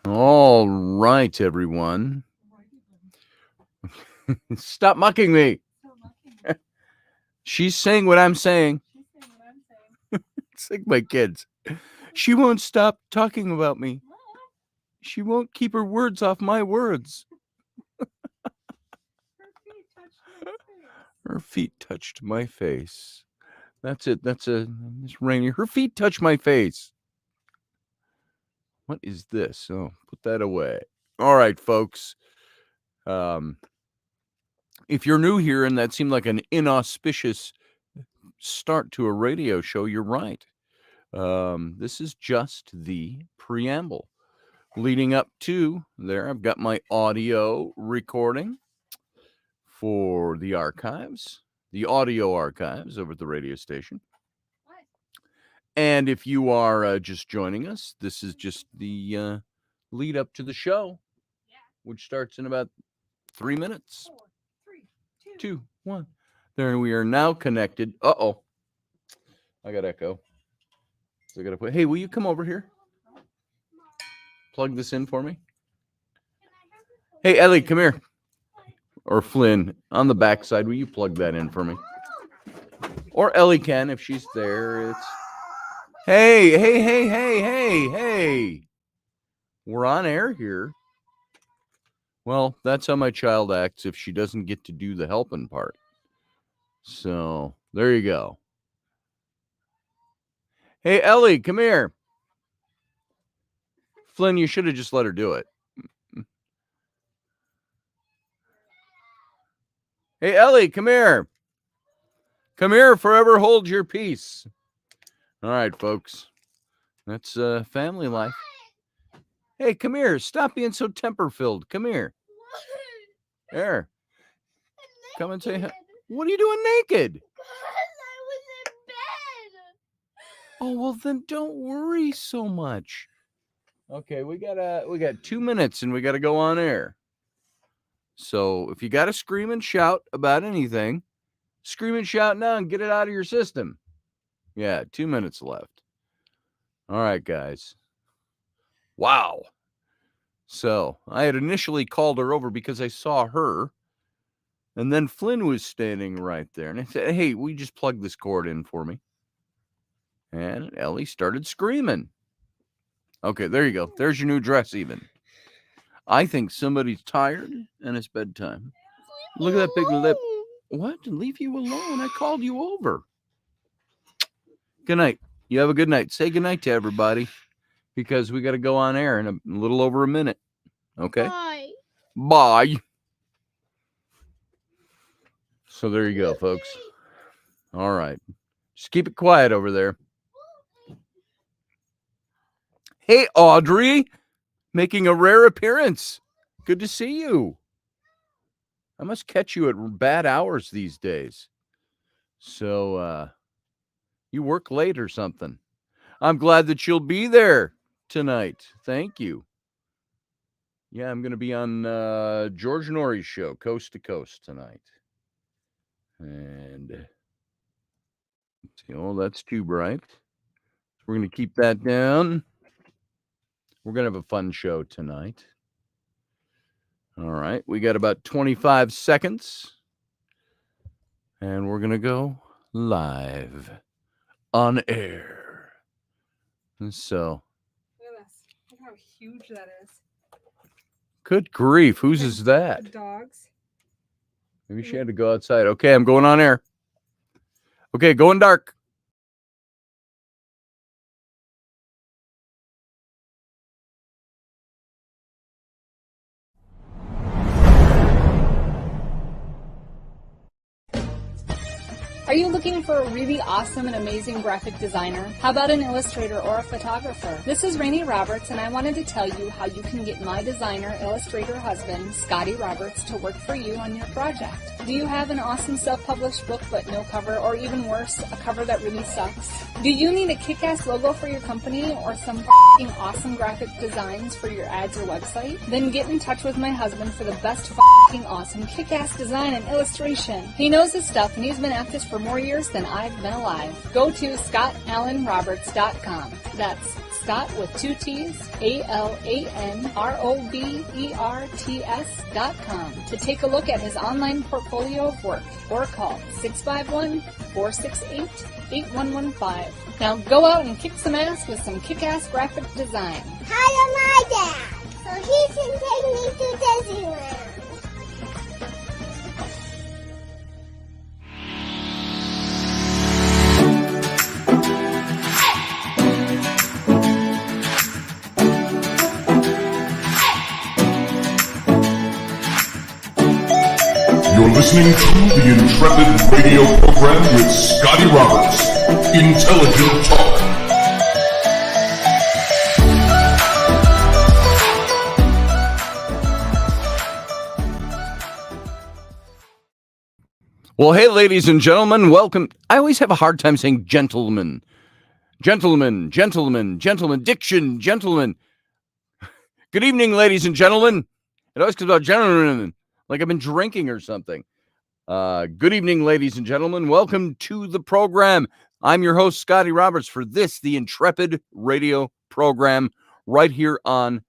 All right, everyone. Stop mocking me. She's saying what I'm saying. It's like my kids. She won't stop talking about me. She won't keep her words off my words. Her feet touched my face. That's it. That's Miss Rainey. Her feet touch my face. What is this? Oh, put that away. All right, folks. If you're new here and that seemed like an inauspicious start to a radio show, you're right. This is just the preamble. Leading up to there, I've got my audio recording for the archives, the audio archives over at the radio station. And if you are just joining us, this is just the lead up to the show, which starts in about 3 minutes. 4, 3, 2, 1. There we are now connected. Uh-oh. I got echo. So I got to put, hey, will you come over here? Plug this in for me. Hey, Ellie, come here. Or Flynn, on the backside, will you plug that in for me? Or Ellie can if she's there. It's hey. We're on air here. Well, that's how my child acts if she doesn't get to do the helping part. So, there you go. Hey, Ellie, come here. Flynn, you should have just let her do it. Hey, Ellie, come here. Come here, forever hold your peace. All right, folks. That's family life. Hey, come here. Stop being so temper-filled. Come here. There. Come and say hi. What are you doing naked? Because I was in bed. Oh, well, then don't worry so much. Okay, we got 2 minutes and we got to go on air. So if you got to scream and shout about anything, scream and shout now and get it out of your system. Yeah, 2 minutes left. All right, guys. Wow. So I had initially called her over because I saw her. And then Flynn was standing right there. And I said, hey, will you just plug this cord in for me? And Ellie started screaming. Okay, there you go. There's your new dress even. I think somebody's tired and it's bedtime. Look at that big lip. What? Leave you alone. I called you over. Good night. You have a good night. Say good night to everybody because we got to go on air in a little over a minute. Okay? Bye. Bye. So there you go, folks. All right. Just keep it quiet over there. Hey, Audrey. Making a rare appearance. Good to see you. I must catch you at bad hours these days. So, you work late or something. I'm glad that you'll be there tonight. Thank you. Yeah, I'm going to be on George Norrie's show, Coast to Coast, tonight. And, see, oh, that's too bright. We're going to keep that down. We're going to have a fun show tonight. All right, we got about 25 seconds. And we're going to go live on air. And so. Look at this. Look how huge that is. Good grief. Whose is that? The dog's. Maybe she had to go outside. Okay, I'm going on air. Okay, going dark. Are you looking for a really awesome and amazing graphic designer? How about an illustrator or a photographer? This is Rainey Roberts, and I wanted to tell you how you can get my designer, illustrator husband, Scotty Roberts, to work for you on your project. Do you have an awesome self-published book but no cover, or even worse, a cover that really sucks? Do you need a kick-ass logo for your company or some f***ing awesome graphic designs for your ads or website? Then get in touch with my husband for the best f***ing awesome kick-ass design and illustration. He knows his stuff, and he's been at this for more years than I've been alive. Go to ScottAlanRoberts.com. That's Scott with 2 T's, AlanRoberts.com to take a look at his online portfolio of work, or call 651-468-8115. Now go out and kick some ass with some kick-ass graphic design. Hire my dad, so he can take me to Disneyland. You're listening to the Intrepid radio program with Scotty Roberts. Intelligent Talk. Well, hey, ladies and gentlemen, welcome. I always have a hard time saying gentlemen. Gentlemen, diction, gentlemen. Good evening, ladies and gentlemen. It always comes about gentlemen, like I've been drinking or something. Good evening, ladies and gentlemen. Welcome to the program. I'm your host, Scotty Roberts, for this, the Intrepid radio program, right here on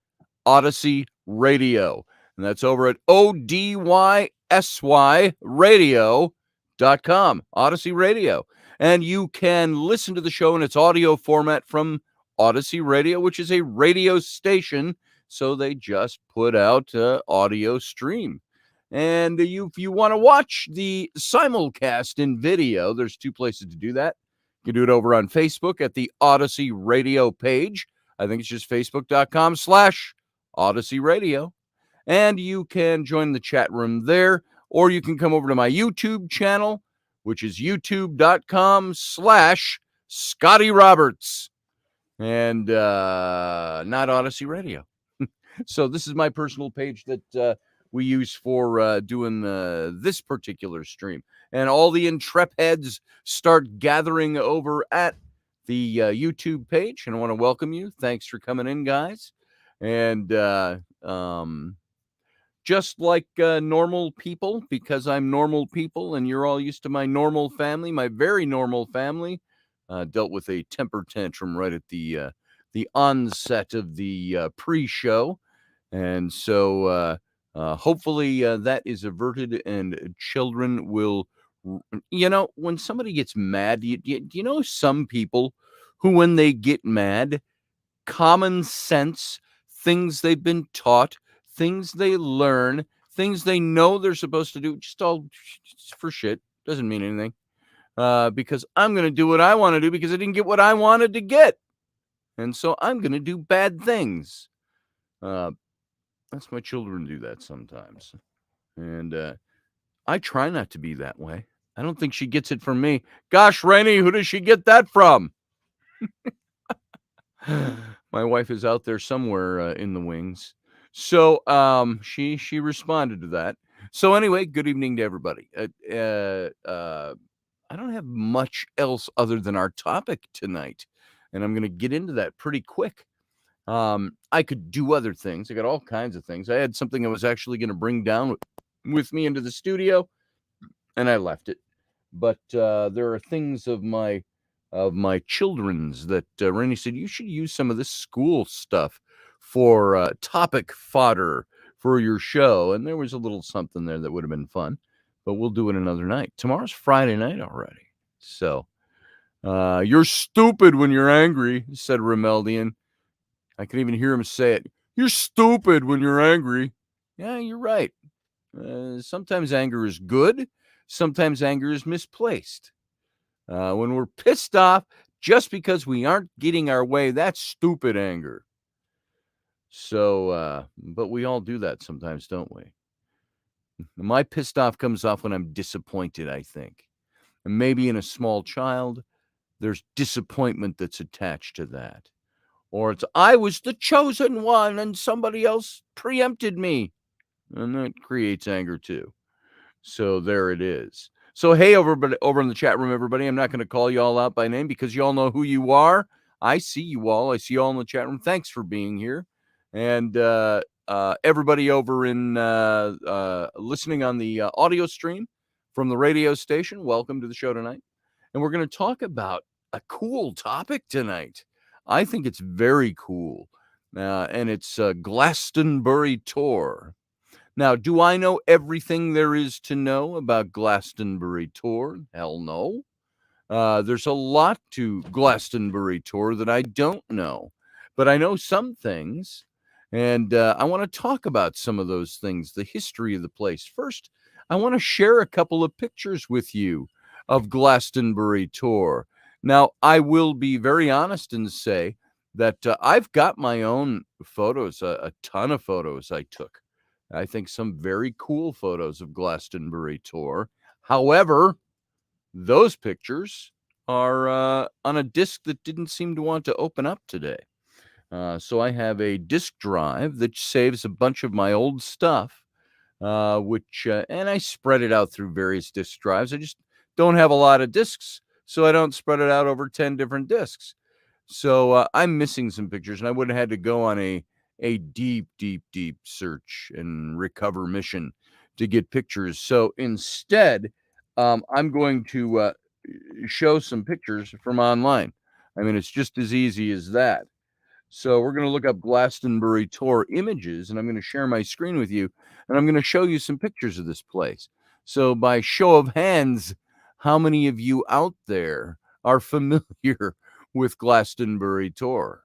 Odyssey Radio. And that's over at ODYSYradio.com, Odyssey Radio. And you can listen to the show in its audio format from Odyssey Radio, which is a radio station. So they just put out audio stream. And if you want to watch the simulcast in video, there's two places to do that. You can do it over on Facebook at the Odyssey Radio page. I think it's just facebook.com/Odyssey Radio. And you can join the chat room there, or you can come over to my YouTube channel, which is youtube.com/Scotty Roberts. And not Odyssey Radio. So this is my personal page that we use for doing this particular stream. And all the Intrepids start gathering over at the YouTube page. And I want to welcome you. Thanks for coming in, guys. And just like normal people, because I'm normal people and you're all used to my normal family, my very normal family, dealt with a temper tantrum right at the onset of the pre-show. And so hopefully that is averted and children will, when somebody gets mad, you know some people who, when they get mad, common sense, things they've been taught, things they learn, things they know they're supposed to do, just all for shit, doesn't mean anything. Because I'm going to do what I want to do because I didn't get what I wanted to get. And so I'm going to do bad things. That's my children do that sometimes. And I try not to be that way. I don't think she gets it from me. Gosh, Rainey, who does she get that from? My wife is out there somewhere in the wings. So she responded to that. So anyway, good evening to everybody. I don't have much else other than our topic tonight. And I'm going to get into that pretty quick. I could do other things. I got all kinds of things. I had something I was actually going to bring down with me into the studio, and I left it. But there are things of my children's that Rennie said, you should use some of this school stuff for topic fodder for your show. And there was a little something there that would have been fun, but we'll do it another night. Tomorrow's Friday night already. So you're stupid when you're angry, said Remeldian. I can even hear him say it. You're stupid when you're angry. Yeah, you're right. Sometimes anger is good. Sometimes anger is misplaced. When we're pissed off just because we aren't getting our way, that's stupid anger. So, but we all do that sometimes, don't we? My pissed off comes off when I'm disappointed, I think. And maybe in a small child, there's disappointment that's attached to that. Or it's, I was the chosen one and somebody else preempted me. And that creates anger too. So there it is. So, hey, over in the chat room, everybody, I'm not going to call you all out by name because you all know who you are. I see you all. I see you all in the chat room. Thanks for being here. And everybody over in listening on the audio stream, from the radio station. Welcome to the show tonight. And we're going to talk about a cool topic tonight. I think it's very cool. And it's Glastonbury Tour. Now, do I know everything there is to know about Glastonbury Tour? Hell no. There's a lot to Glastonbury Tour that I don't know, but I know some things, and I want to talk about some of those things, the history of the place. First, I want to share a couple of pictures with you of Glastonbury Tour. Now, I will be very honest and say that I've got my own photos, a ton of photos I took. I think some very cool photos of Glastonbury Tour. However, those pictures are on a disc that didn't seem to want to open up today. So I have a disk drive that saves a bunch of my old stuff, and I spread it out through various disk drives. I just don't have a lot of discs, so I don't spread it out over 10 different discs. So I'm missing some pictures, and I would have had to go on a deep search and recover mission to get pictures. So instead, I'm going to show some pictures from online. I mean, it's just as easy as that. So we're going to look up Glastonbury Tour images, and I'm going to share my screen with you, and I'm going to show you some pictures of this place. So by show of hands, how many of you out there are familiar with Glastonbury Tour?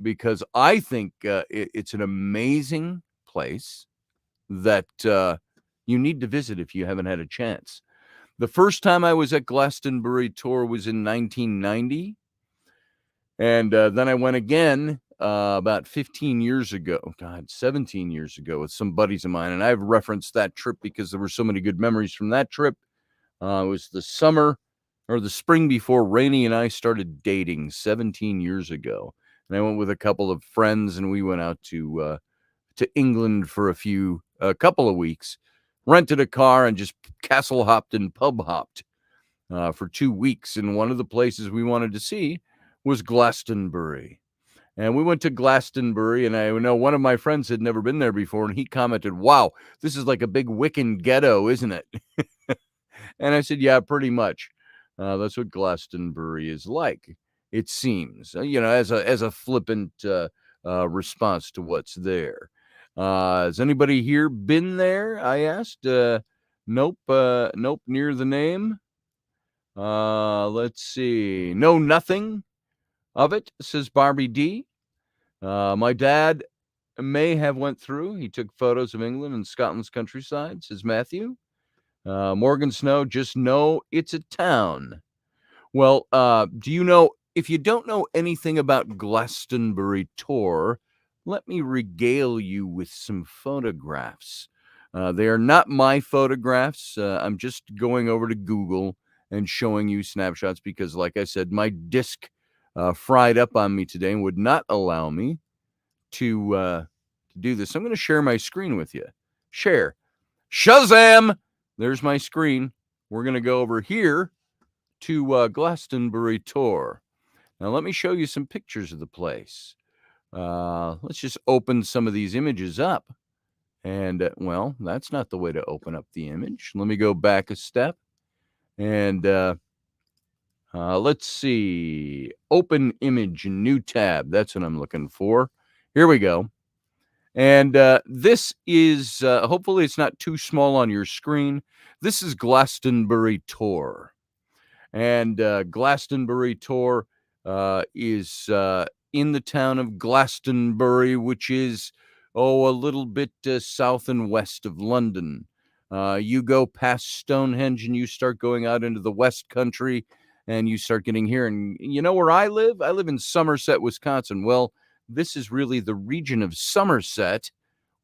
Because I think it's an amazing place that you need to visit if you haven't had a chance. The first time I was at Glastonbury Tour was in 1990, and then I went again about 15 years ago, 17 years ago with some buddies of mine, and I've referenced that trip because there were so many good memories from that trip. It was the spring before Rainey and I started dating 17 years ago. And I went with a couple of friends, and we went out to England for a couple of weeks, rented a car, and just castle hopped and pub hopped for 2 weeks. And one of the places we wanted to see was Glastonbury. And we went to Glastonbury, and I know one of my friends had never been there before, and he commented, "Wow, this is like a big Wiccan ghetto, isn't it?" And I said, "Yeah, pretty much. That's what Glastonbury is like, it seems, as a flippant response to what's there." Has anybody here been there? I asked. Nope, near the name. Let's see. Know nothing of it, says Barbie D. My dad may have went through. He took photos of England and Scotland's countryside, says Matthew. Morgan Snow, just know it's a town. Well, do you know, if you don't know anything about Glastonbury Tour, let me regale you with some photographs. They are not my photographs. I'm just going over to Google and showing you snapshots because, like I said, my disc fried up on me today and would not allow me to do this. I'm going to share my screen with you. Share. Shazam! There's my screen. We're going to go over here to Glastonbury Tour. Now, let me show you some pictures of the place. Let's just open some of these images up. And, well, that's not the way to open up the image. Let me go back a step. And let's see. Open image, new tab. That's what I'm looking for. Here we go. And this is, hopefully it's not too small on your screen. This is Glastonbury Tour. And Glastonbury Tour is in the town of Glastonbury, which is, a little bit south and west of London. You go past Stonehenge and you start going out into the West Country and you start getting here. And you know where I live? I live in Somerset, Wisconsin. Well, this is really the region of Somerset,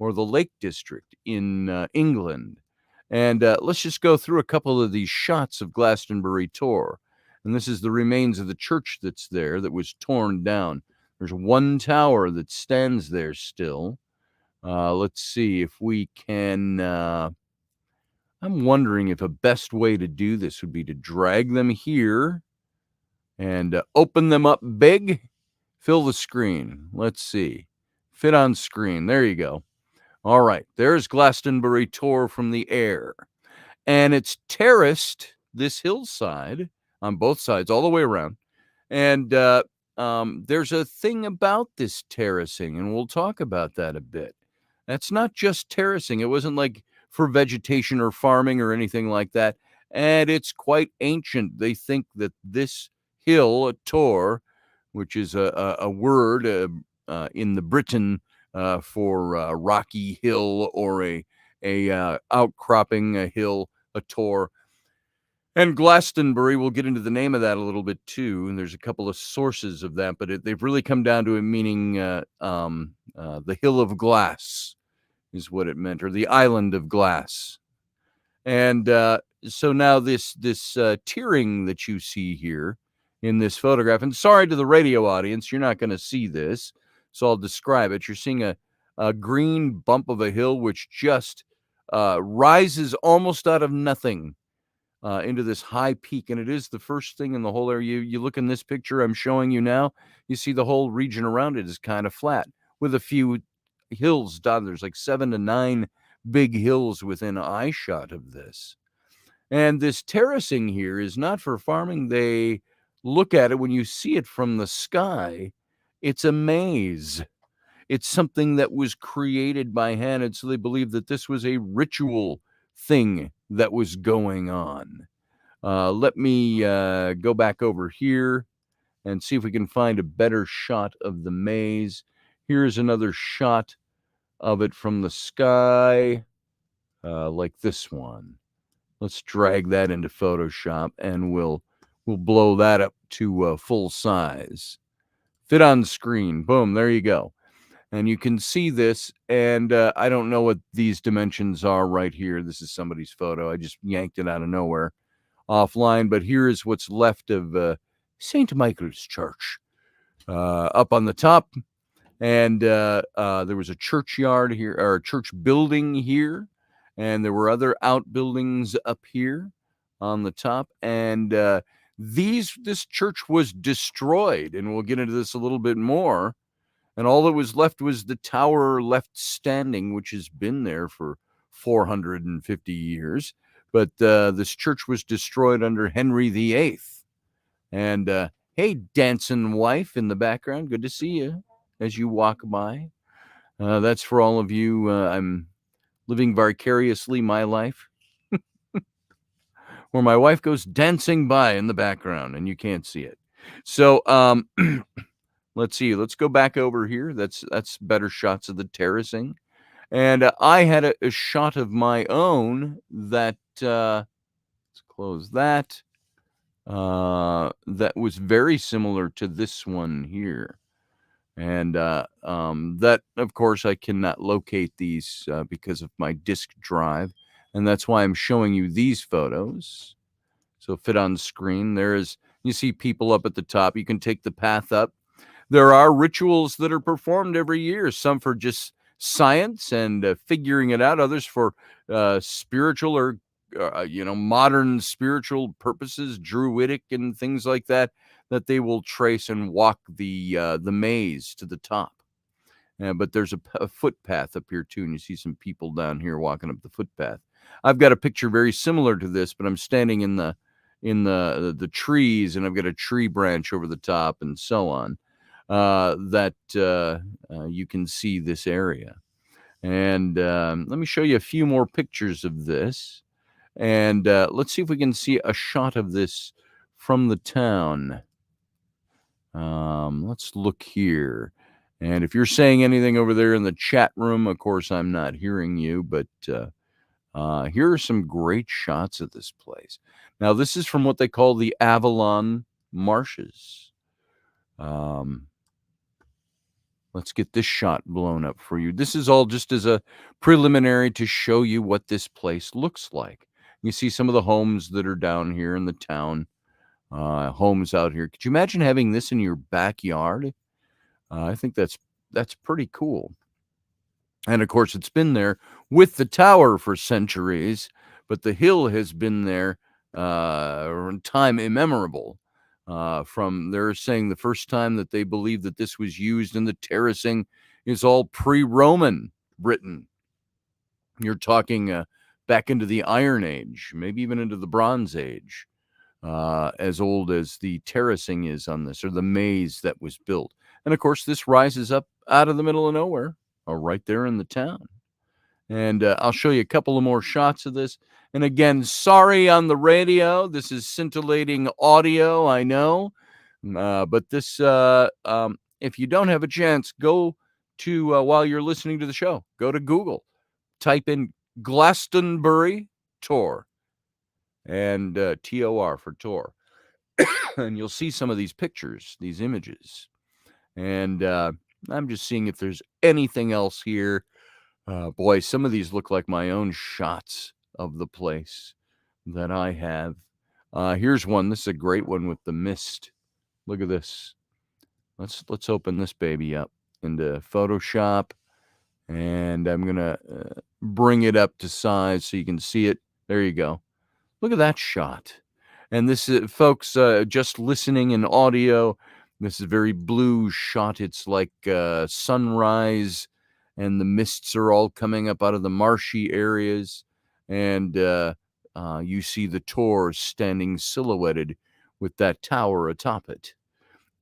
or the Lake District in England. And let's just go through a couple of these shots of Glastonbury Tour. And this is the remains of the church that's there that was torn down. There's one tower that stands there still. Let's see if we can... I'm wondering if a best way to do this would be to drag them here and open them up big. Fill the screen. Let's see. Fit on screen. There you go. All right. There's Glastonbury Tour from the air. and it's terraced, this hillside, on both sides, all the way around. And there's a thing about this terracing, and we'll talk about that a bit. That's not just terracing. It wasn't like for vegetation or farming or anything like that. And it's quite ancient. They think that this hill, a tor, which is a word in the Briton for rocky hill or a outcropping, a hill, a tor. And Glastonbury, we'll get into the name of that a little bit too, and there's a couple of sources of that, but they've really come down to it meaning the hill of glass is what it meant, or the island of glass. And so now this tiering that you see here in this photograph, and sorry to the radio audience, you're not going to see this, so I'll describe it. You're seeing a green bump of a hill which just rises almost out of nothing into this high peak, and it is the first thing in the whole area. You look in this picture I'm showing you now, you see the whole region around it is kind of flat with a few hills dotted. There's like 7 to 9 big hills within eye shot of this. And this terracing here is not for farming. They look at it, when you see it from the sky, it's a maze. It's something that was created by hand, and so they believe that this was a ritual thing that was going on. Let me go back over here and see if we can find a better shot of the maze. Here's another shot of it from the sky, like this one. Let's drag that into Photoshop, and we'll blow that up to full size. Fit on screen. Boom, there you go. And you can see this, and I don't know what these dimensions are right here. This is somebody's photo. I just yanked it out of nowhere offline, but here is what's left of St. Michael's Church up on the top. And there was a churchyard here, or a church building here, and there were other outbuildings up here on the top. And this church was destroyed, and we'll get into this a little bit more. And all that was left was the tower left standing, which has been there for 450 years. But this church was destroyed under Henry VIII. And hey, dancing wife in the background, good to see you as you walk by. That's for all of you. I'm living vicariously my life, where my wife goes dancing by in the background, and you can't see it. So let's see. Let's go back over here. That's better shots of the terracing. And I had a shot of my own that, let's close that, that was very similar to this one here. And that, of course, I cannot locate these because of my disk drive. And that's why I'm showing you these photos. So fit on screen. You see people up at the top. You can take the path up. There are rituals that are performed every year, some for just science and figuring it out, others for spiritual or modern spiritual purposes, druidic and things like that they will trace and walk the maze to the top. But there's a footpath up here too, and you see some people down here walking up the footpath. I've got a picture very similar to this, but I'm standing in the trees, and I've got a tree branch over the top and so on. That you can see this area. And let me show you a few more pictures of this. And let's see if we can see a shot of this from the town. Let's look here. And if you're saying anything over there in the chat room, of course, I'm not hearing you, but here are some great shots of this place. Now, this is from what they call the Avalon Marshes. Let's get this shot blown up for you. This is all just as a preliminary to show you what this place looks like. You see some of the homes that are down here in the town, homes out here. Could you imagine having this in your backyard? I think that's pretty cool. And of course, it's been there with the tower for centuries, but the hill has been there in time immemorable. They're saying the first time that they believe that this was used in the terracing is all pre-Roman Britain. You're talking back into the Iron Age, maybe even into the Bronze Age, as old as the terracing is on this, or the maze that was built. And of course, this rises up out of the middle of nowhere, right there in the town. And I'll show you a couple of more shots of this. And again, sorry on the radio. This is scintillating audio, I know. But this, if you don't have a chance, go to, while you're listening to the show, go to Google, type in Glastonbury Tour, and TOR for tour. And you'll see some of these pictures, these images. And I'm just seeing if there's anything else here. Boy, some of these look like my own shots of the place that I have. Here's one. This is a great one with the mist. Look at this. Let's open this baby up into Photoshop, and I'm gonna bring it up to size so you can see it. There you go. Look at that shot. And this is, folks, just listening in audio, this is a very blue shot. It's like sunrise, and the mists are all coming up out of the marshy areas, and you see the Tor standing silhouetted with that tower atop it.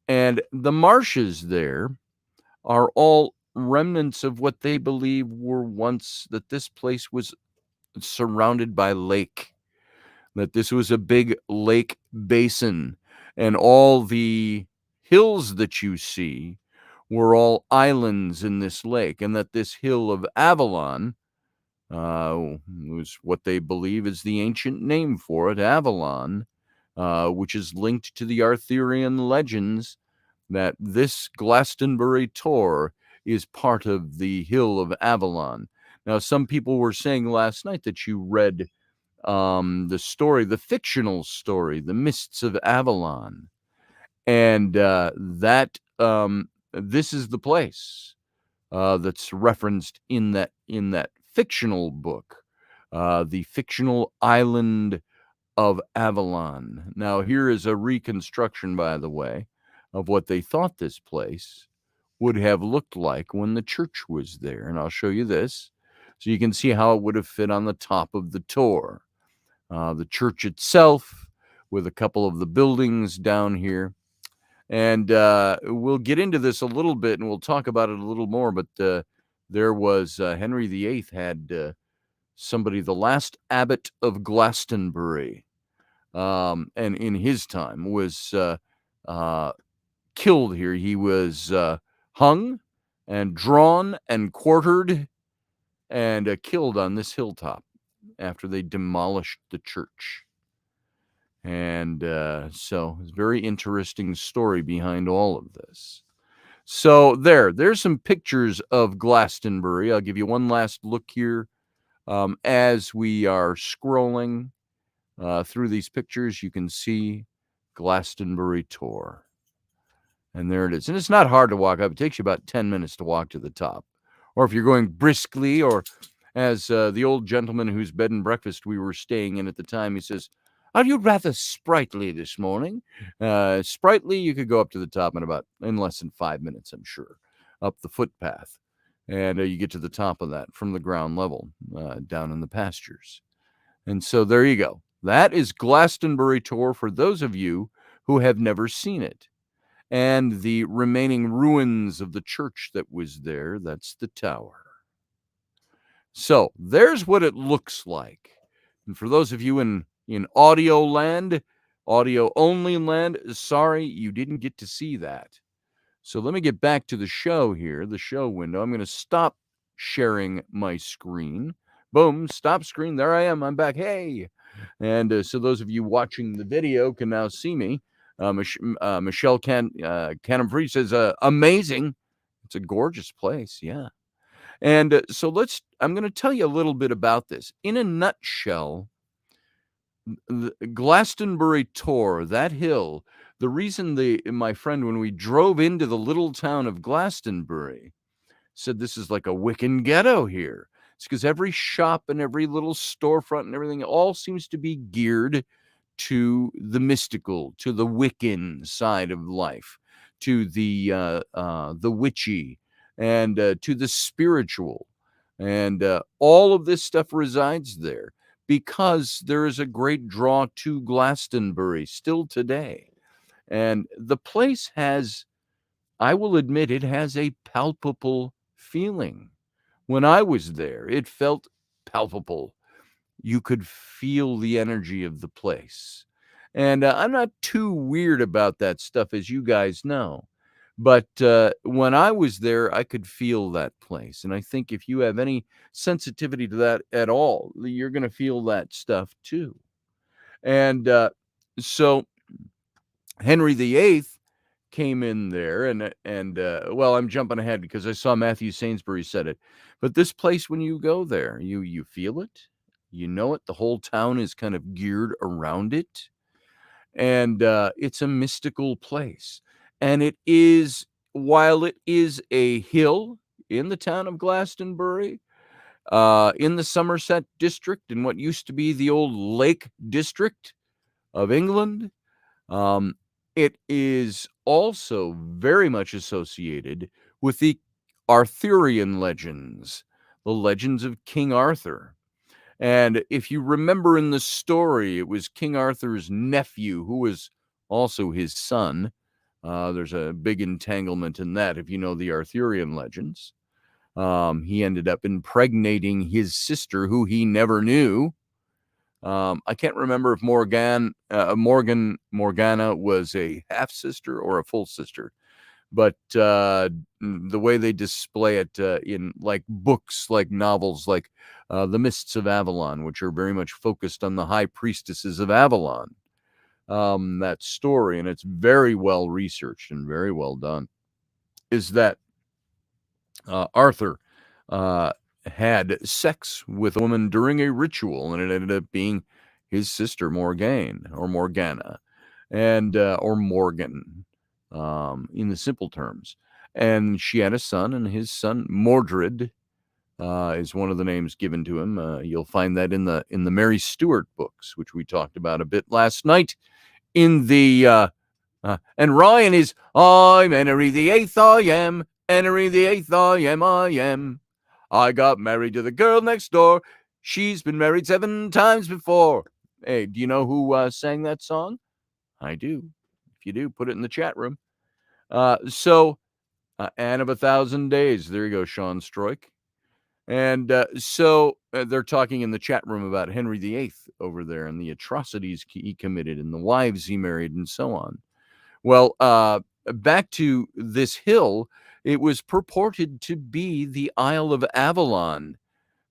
And the marshes there are all remnants of what they believe were once, that this place was surrounded by lake, that this was a big lake basin, and all the hills that you see were all islands in this lake, and that this hill of Avalon was what they believe is the ancient name for it, Avalon, which is linked to the Arthurian legends that this Glastonbury Tour is part of the hill of Avalon. Now, some people were saying last night that you read the story, the fictional story, The Mists of Avalon, and that this is the place that's referenced in that fictional book, the fictional island of Avalon. Now, here is a reconstruction, by the way, of what they thought this place would have looked like when the church was there. And I'll show you this so you can see how it would have fit on the top of the Tor. The church itself, with a couple of the buildings down here. And we'll get into this a little bit, and we'll talk about it a little more. But there was Henry VIII had somebody, the last abbot of Glastonbury, and in his time was killed here. He was hung and drawn and quartered and killed on this hilltop after they demolished the church. And so it's a very interesting story behind all of this. So there's some pictures of Glastonbury. I'll give you one last look here as we are scrolling through these pictures. You can see Glastonbury Tour. And there it is. And it's not hard to walk up. It takes you about 10 minutes to walk to the top. Or if you're going briskly, or as the old gentleman whose bed and breakfast we were staying in at the time, he says, "Are you rather sprightly this morning?" Sprightly, you could go up to the top in less than 5 minutes, I'm sure, up the footpath. And you get to the top of that from the ground level down in the pastures. And so there you go. That is Glastonbury Tour for those of you who have never seen it. And the remaining ruins of the church that was there, that's the tower. So there's what it looks like. And for those of you in audio land, audio only land, sorry, you didn't get to see that. So let me get back to the show here, the show window. I'm going to stop sharing my screen. Boom, stop screen. There I am. I'm back. Hey. And so those of you watching the video can now see me. Michelle Cannon-Free says, amazing. It's a gorgeous place. Yeah. And so I'm going to tell you a little bit about this. In a nutshell, the Glastonbury Tour, that hill, the reason my friend, when we drove into the little town of Glastonbury, said this is like a Wiccan ghetto here. It's because every shop and every little storefront and everything all seems to be geared to the mystical, to the Wiccan side of life, to the witchy, and to the spiritual. And all of this stuff resides there. because there is a great draw to Glastonbury still today. And the place has, I will admit, it has a palpable feeling. When I was there, it felt palpable. You could feel the energy of the place. And I'm not too weird about that stuff, as you guys know. But when I was there, I could feel that place. And I think if you have any sensitivity to that at all, you're going to feel that stuff too. And so Henry VIII came in there, and well, I'm jumping ahead because I saw Matthew Sainsbury said it. But this place, when you go there, you feel it, you know it. The whole town is kind of geared around it, and it's a mystical place. And it is, while it is a hill in the town of Glastonbury, in the Somerset district, in what used to be the old Lake District of England, it is also very much associated with the Arthurian legends, the legends of King Arthur. And if you remember in the story, it was King Arthur's nephew, who was also his son. There's a big entanglement in that, if you know the Arthurian legends. He ended up impregnating his sister, who he never knew. I can't remember if Morgana was a half sister or a full sister, but the way they display it in like books, like novels, like the Mists of Avalon, which are very much focused on the high priestesses of Avalon, that story, and it's very well researched and very well done, is that Arthur had sex with a woman during a ritual, and it ended up being his sister Morgane, or Morgana, and or Morgan, in the simple terms. And she had a son, and his son Mordred is one of the names given to him. You'll find that in the Mary Stuart books, which we talked about a bit last night. In the and Ryan is, I'm Henry VIII, I am Henry VIII, I am. I got married to the girl next door. She's been married 7 times before. Hey, do you know who sang that song? I do. If you do, put it in the chat room. So, Anne of 1,000 Days. There you go, Sean Stroik. And so they're talking in the chat room about Henry VIII over there and the atrocities he committed and the wives he married and so on. Well, back to this hill, it was purported to be the Isle of Avalon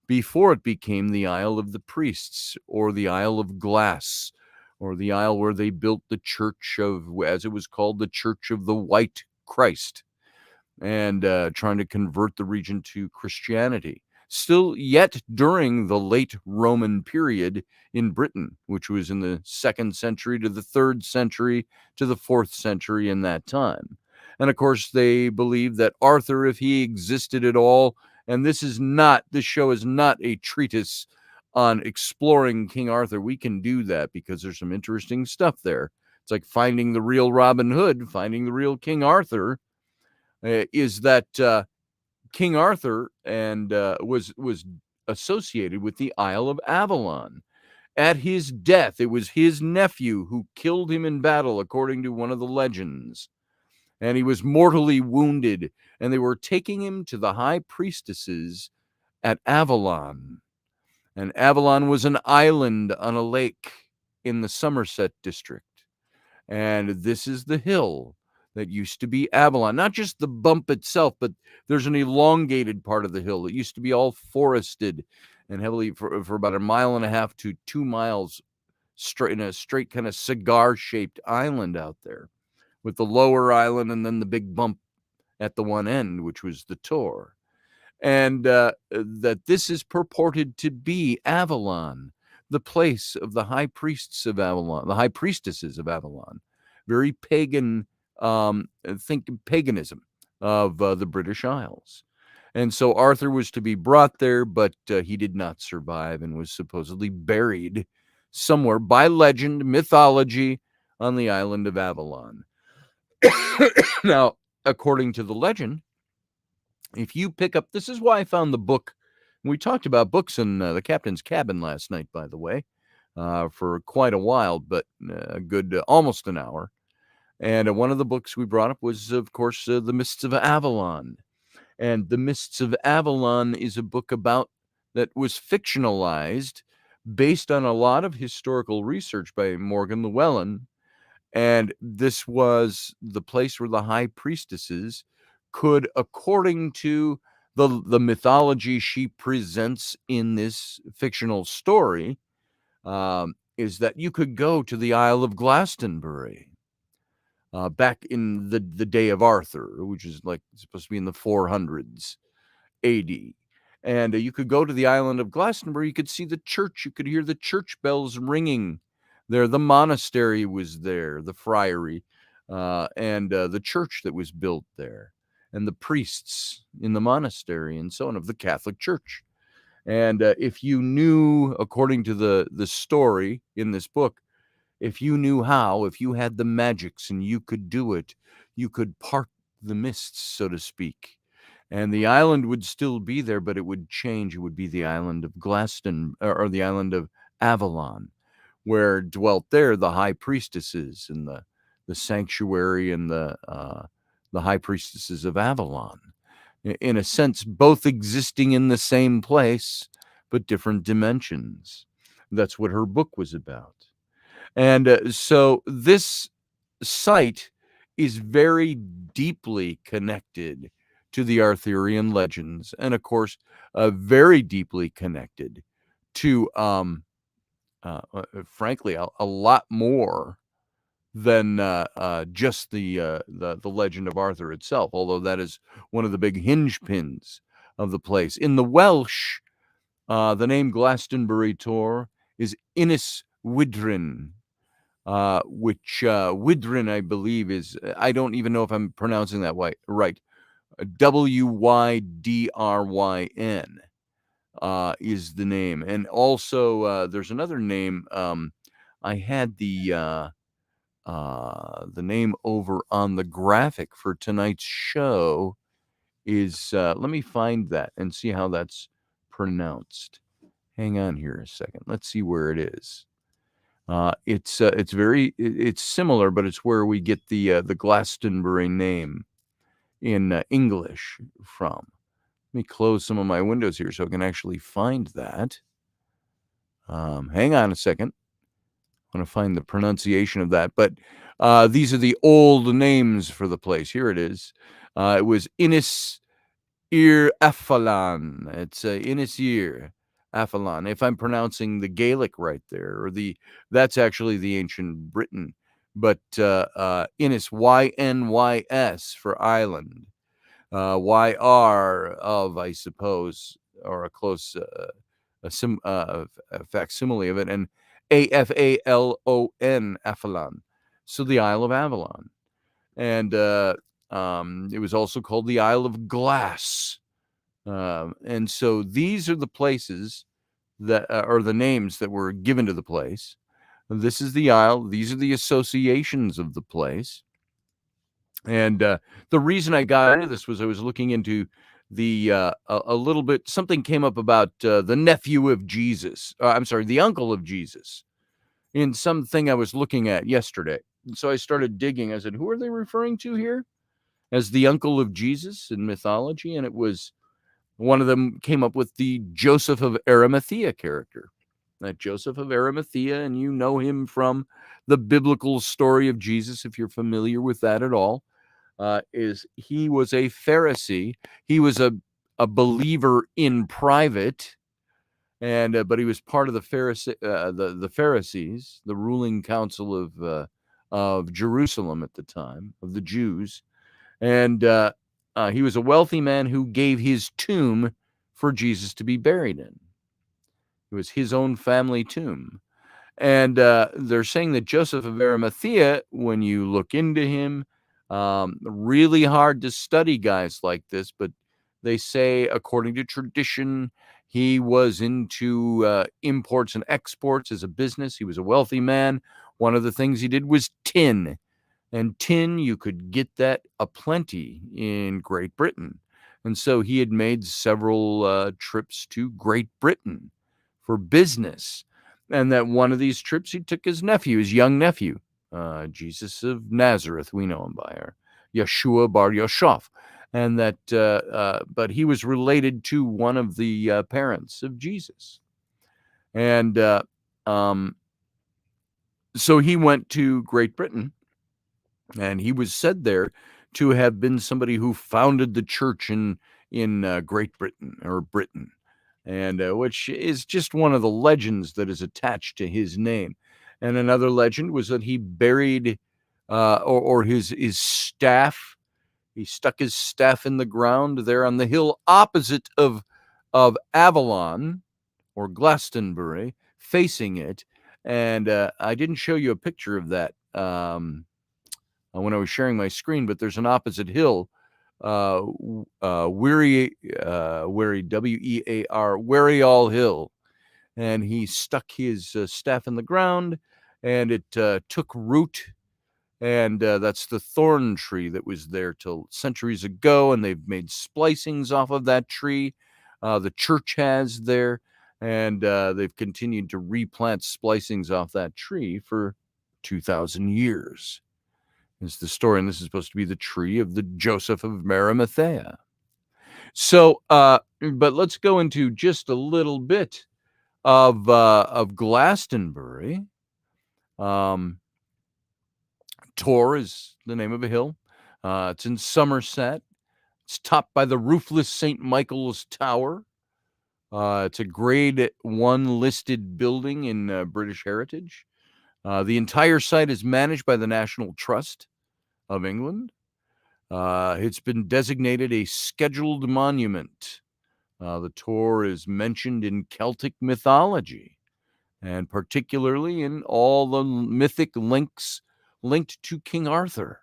before it became the Isle of the Priests, or the Isle of Glass, or the isle where they built the church of, as it was called, the Church of the White Christ, and trying to convert the region to Christianity. Still yet during the late Roman period in Britain, which was in the 2nd century to the 3rd century to the 4th century in that time. And of course, they believe that Arthur, if he existed at all, and this show is not a treatise on exploring King Arthur. We can do that because there's some interesting stuff there. It's like finding the real Robin Hood, finding the real King Arthur. Is that King Arthur and was associated with the Isle of Avalon. At his death, it was his nephew who killed him in battle, according to one of the legends. And he was mortally wounded, and they were taking him to the high priestesses at Avalon. And Avalon was an island on a lake in the Somerset district. And this is the hill that used to be Avalon. Not just the bump itself, but there's an elongated part of the hill that used to be all forested and heavily for about 1.5 miles to 2 miles straight, in a straight kind of cigar-shaped island out there, with the lower island and then the big bump at the one end, which was the Tor. And that this is purported to be Avalon, the place of the high priests of Avalon, the high priestesses of Avalon. Very pagan, think paganism of the British Isles. And so Arthur was to be brought there, but he did not survive and was supposedly buried somewhere by legend, mythology, on the island of Avalon. Now, according to the legend, if you pick up, this is why I found the book We talked about books in the captain's cabin last night, by the way, for quite a while, but a good almost an hour. And one of the books we brought up was, of course, The Mists of Avalon. And The Mists of Avalon is a book that was fictionalized based on a lot of historical research by Morgan Llewellyn. And this was the place where the high priestesses could, according to the mythology she presents in this fictional story, is that you could go to the Isle of Glastonbury back in the day of Arthur, which is like supposed to be in the 400s AD. And you could go to the island of Glastonbury. You could see the church. You could hear the church bells ringing there. The monastery was there, the friary, and the church that was built there, and the priests in the monastery and so on of the Catholic Church. And if you knew, according to the story in this book, if you knew how, if you had the magics and you could do it, you could part the mists, so to speak. And the island would still be there, but it would change. It would be the island of or the island of Avalon, where dwelt there the high priestesses and the sanctuary and the high priestesses of Avalon. In a sense, both existing in the same place, but different dimensions. That's what her book was about. And so this site is very deeply connected to the Arthurian legends, and of course, very deeply connected to, frankly, a lot more than just the legend of Arthur itself, although that is one of the big hinge pins of the place. In the Welsh, the name Glastonbury Tour is Ynys Wydrin, which Wydrin, I believe, is, I don't even know if I'm pronouncing that right. Wydryn is the name. And also, there's another name. I had the name over on the graphic for tonight's show is, let me find that and see how that's pronounced. Hang on here a second. Let's see where it is. It's similar, but it's where we get the Glastonbury name in English from. Let me close some of my windows here so I can actually find that. Hang on a second. I want to find the pronunciation of that, but these are the old names for the place. Here it is. It was Ynys Afalon. It's Ynys Afalon. If I'm pronouncing the Gaelic right there, or that's actually the ancient Britain, but Ynys, Y-N-Y-S for island, Y-R of, I suppose, or a close facsimile of it, and A-F-A-L-O-N, Afalon. So the Isle of Avalon. And it was also called the Isle of Glass. And so these are the places that are the names that were given to the place. This is the isle. These are the associations of the place. And the reason I got into this was I was looking into a little bit. Something came up about the nephew of Jesus. I'm sorry, the uncle of Jesus, in something I was looking at yesterday. And so I started digging. I said, who are they referring to here as the uncle of Jesus in mythology? And it was, one of them came up with the Joseph of Arimathea character. That Joseph of Arimathea, and you know him from the biblical story of Jesus, if you're familiar with that at all, is he was a Pharisee. He was a believer in private, and but he was part of the Pharisees, the ruling council of Jerusalem at the time, of the Jews. And he was a wealthy man who gave his tomb for Jesus to be buried in. It was his own family tomb. And they're saying that Joseph of Arimathea, when you look into him, really hard to study guys like this, but they say, according to tradition, he was into imports and exports as a business. He was a wealthy man. One of the things he did was tin. And tin, you could get that aplenty in Great Britain. And so he had made several trips to Great Britain for business. And that one of these trips he took his nephew, his young nephew, Jesus of Nazareth, we know him by, or Yeshua Bar Yosef. And that, but he was related to one of the parents of Jesus. And so he went to Great Britain, and he was said there to have been somebody who founded the church in Great Britain, or Britain, and which is just one of the legends that is attached to his name. And another legend was that he buried or his staff. He stuck his staff in the ground there on the hill opposite of Avalon, or Glastonbury, facing it. And I didn't show you a picture of that when I was sharing my screen, but there's an opposite hill, Weary, W-E-A-R, Weary Hill. And he stuck his staff in the ground, and it took root. And that's the thorn tree that was there till centuries ago, and they've made splicings off of that tree. The church has there, and they've continued to replant splicings off that tree for 2,000 years. Is the story, and this is supposed to be the tree of the Joseph of Arimathea. So, but let's go into just a little bit of Glastonbury. Tor is the name of a hill. It's in Somerset. It's topped by the roofless St. Michael's Tower. It's a grade 1 listed building in British Heritage. The entire site is managed by the National Trust of England. It's been designated a scheduled monument. The Tor is mentioned in Celtic mythology, and particularly in all the mythic links linked to King Arthur,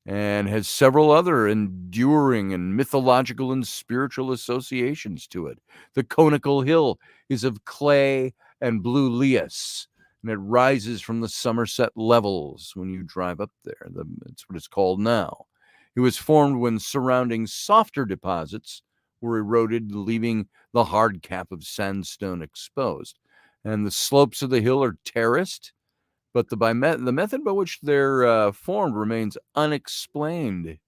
and has several other enduring and mythological and spiritual associations to it. The conical hill is of clay and blue lias, and it rises from the Somerset levels when you drive up there. That's what it's called now. It was formed when surrounding softer deposits were eroded, leaving the hard cap of sandstone exposed. And the slopes of the hill are terraced, but the method by which they're formed remains unexplained.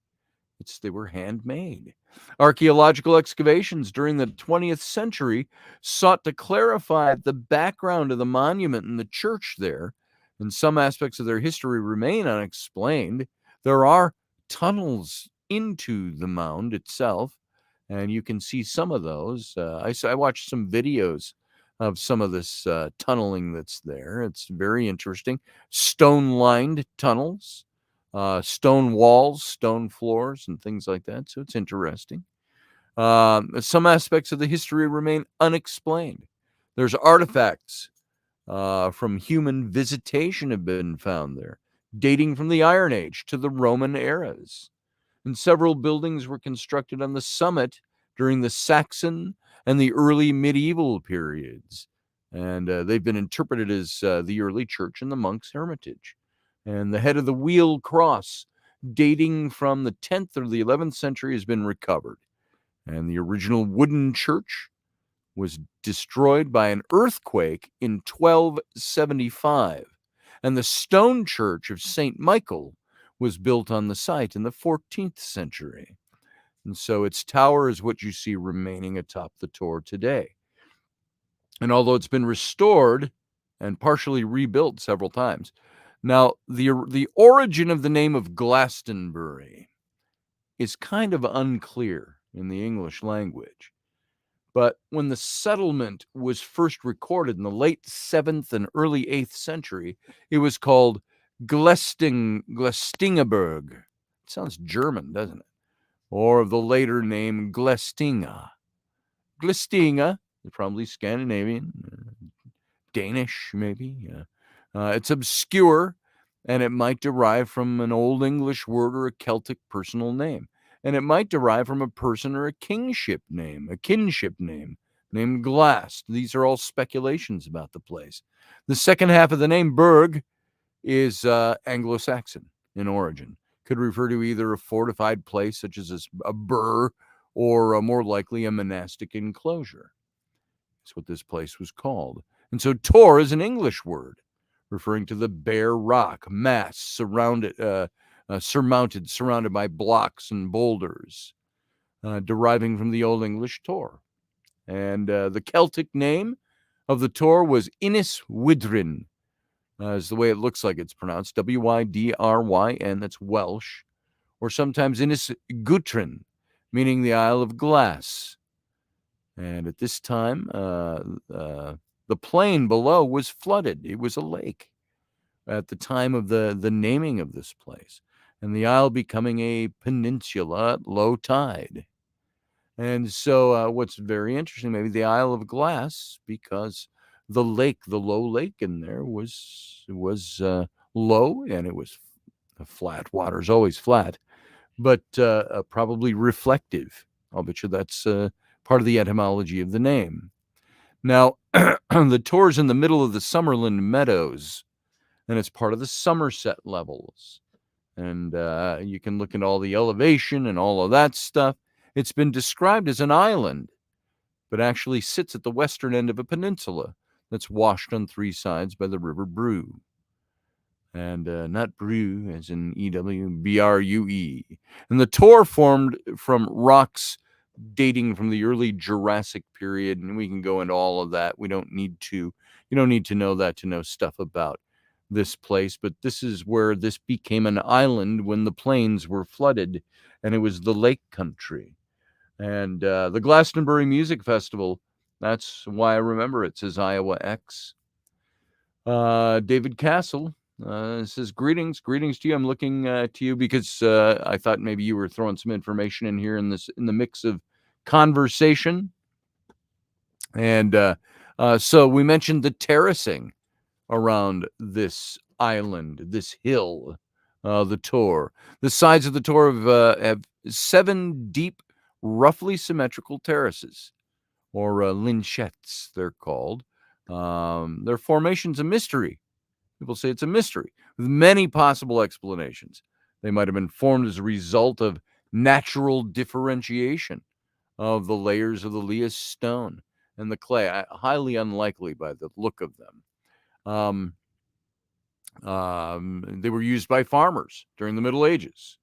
They were handmade. Archaeological excavations during the 20th century sought to clarify the background of the monument and the church there, and some aspects of their history remain unexplained. There are tunnels into the mound itself, and you can see some of those. I watched some videos of some of this tunneling that's there. It's very interesting. Stone-lined tunnels, stone walls, stone floors, and things like that. So it's interesting. Some aspects of the history remain unexplained. There's artifacts from human visitation have been found there, dating from the Iron Age to the Roman eras. And several buildings were constructed on the summit during the Saxon and the early medieval periods. And they've been interpreted as the early church and the monks' hermitage. And the head of the wheel cross, dating from the 10th or the 11th century, has been recovered. And the original wooden church was destroyed by an earthquake in 1275. And the stone church of St. Michael was built on the site in the 14th century. And so its tower is what you see remaining atop the Tor today. And although it's been restored and partially rebuilt several times, now the origin of the name of Glastonbury is kind of unclear in the English language. But when the settlement was first recorded in the late 7th and early 8th century, it was called Glastingaberg. It sounds German, doesn't it? Or of the later name Glastinga. Glastinga is probably Scandinavian, Danish maybe. It's obscure, and it might derive from an Old English word or a Celtic personal name. And it might derive from a person or a kinship name named Glast. These are all speculations about the place. The second half of the name, Berg, is Anglo-Saxon in origin. Could refer to either a fortified place such as a burh or more likely a monastic enclosure. That's what this place was called. And so tor is an English word referring to the bare rock mass surrounded by blocks and boulders, deriving from the Old English tor. And the Celtic name of the tor was Ynys Wydryn, is the way it looks like it's pronounced, Wydryn, that's Welsh, or sometimes Ynys Gwytrin, meaning the Isle of Glass. And at this time, the plain below was flooded. It was a lake at the time of the naming of this place, and the isle becoming a peninsula at low tide. And so what's very interesting, maybe the Isle of Glass, because the low lake in there was low, and it was flat. Water's always flat, but probably reflective. I'll bet you that's part of the etymology of the name. Now, the tor's in the middle of the Summerland Meadows, and it's part of the Somerset Levels. And you can look at all the elevation and all of that stuff. It's been described as an island, but actually sits at the western end of a peninsula that's washed on three sides by the River Brue. And not Brue as in E-W, B-R-U-E. And the tor formed from rocks dating from the early Jurassic period, and we can go into all of that. You don't need to know that to know stuff about this place, but this is where this became an island when the plains were flooded, and it was the lake country. And the Glastonbury Music Festival, that's why I remember it, says Iowa X. David Castle says, greetings to you. I'm looking to you because I thought maybe you were throwing some information in here in the mix of conversation. And so we mentioned the terracing around this island, this hill, the tor. The sides of the tor have 7 deep, roughly symmetrical terraces, or lynchettes, they're called. Their formation's a mystery. People say it's a mystery, with many possible explanations. They might have been formed as a result of natural differentiation of the layers of the Lias stone and the clay. Highly unlikely by the look of them. They were used by farmers during the Middle Ages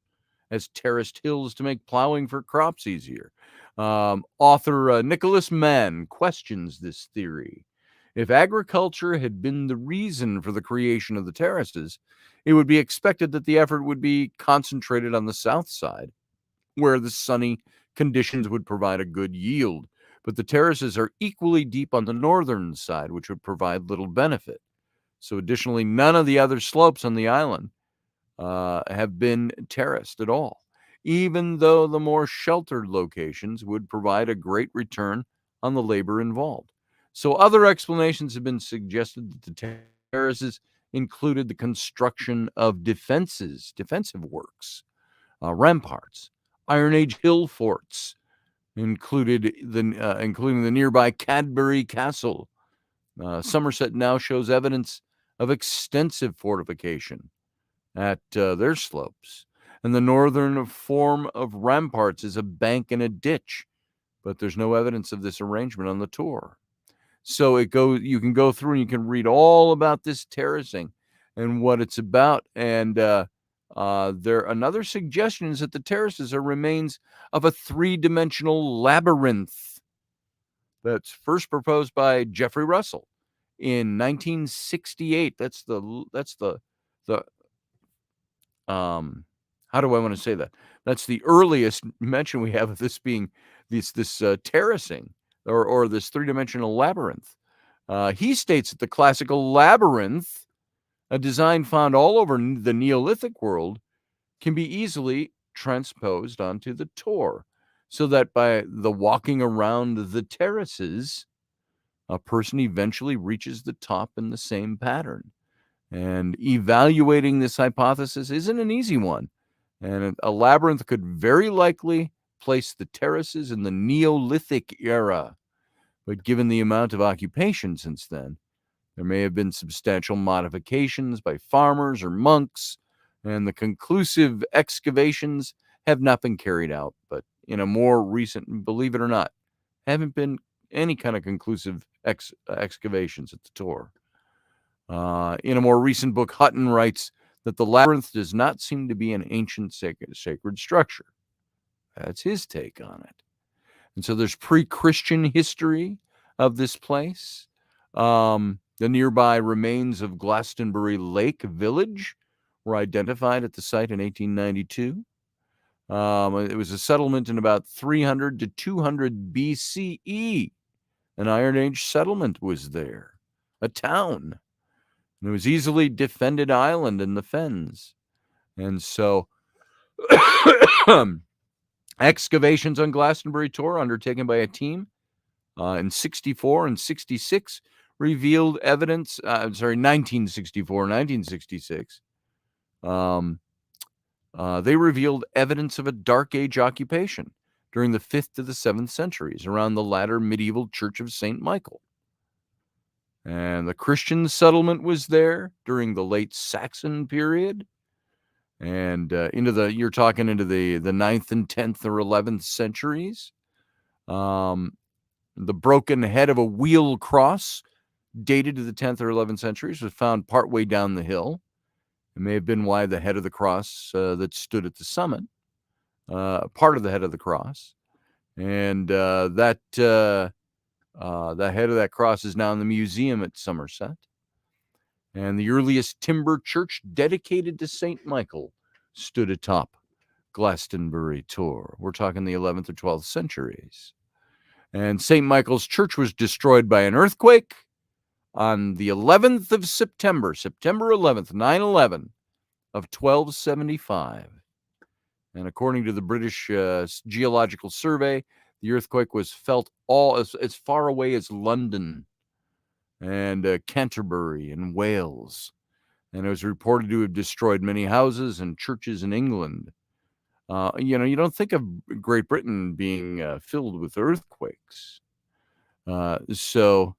as terraced hills to make plowing for crops easier. Author Nicholas Mann questions this theory. If agriculture had been the reason for the creation of the terraces, it would be expected that the effort would be concentrated on the south side, where the sunny conditions would provide a good yield. But the terraces are equally deep on the northern side, which would provide little benefit. So additionally, none of the other slopes on the island have been terraced at all, even though the more sheltered locations would provide a great return on the labor involved. So other explanations have been suggested that the terraces included the construction of defensive works, ramparts, Iron Age hill forts, including the nearby Cadbury Castle. Somerset now shows evidence of extensive fortification at their slopes. And the northern form of ramparts is a bank and a ditch, but there's no evidence of this arrangement on the tor. So you can go through and you can read all about this terracing and what it's about. And another suggestion is that the terraces are remains of a 3-dimensional labyrinth that's first proposed by Geoffrey Russell in 1968. That's the how do I want to say that? That's the earliest mention we have of this being this terracing or this 3-dimensional labyrinth. He states that the classical labyrinth, a design found all over the Neolithic world, can be easily transposed onto the tor, so that by the walking around the terraces, a person eventually reaches the top in the same pattern. And evaluating this hypothesis isn't an easy one. And a labyrinth could very likely place the terraces in the Neolithic era. But given the amount of occupation since then, there may have been substantial modifications by farmers or monks, and the conclusive excavations have not been carried out. But in a more recent, believe it or not, haven't been any kind of conclusive excavations at the Tour. In a more recent book, Hutton writes that the Labyrinth does not seem to be an ancient sacred structure. That's his take on it. And so there's pre-Christian history of this place. The nearby remains of Glastonbury Lake Village were identified at the site in 1892. It was a settlement in about 300 to 200 BCE. An Iron Age settlement was there, a town. And it was easily defended island in the fens. And so excavations on Glastonbury Tour undertaken by a team in 64 and 66 revealed evidence, 1964, 1966. They revealed evidence of a Dark Age occupation during the 5th to the 7th centuries around the latter medieval Church of St. Michael. And the Christian settlement was there during the late Saxon period. And you're talking into the 9th and 10th or 11th centuries. The broken head of a wheel cross dated to the 10th or 11th centuries was found partway down the hill. It may have been why the head of the cross that stood at the summit, part of the head of the cross. And that head of that cross is now in the museum at Somerset. And the earliest timber church dedicated to St. Michael stood atop Glastonbury Tour. We're talking the 11th or 12th centuries. And St. Michael's Church was destroyed by an earthquake on the 11th of September 11th, 9/11 of 1275. And according to the British Geological Survey, the earthquake was felt all as far away as London and Canterbury and Wales. And it was reported to have destroyed many houses and churches in England. You don't think of Great Britain being filled with earthquakes. So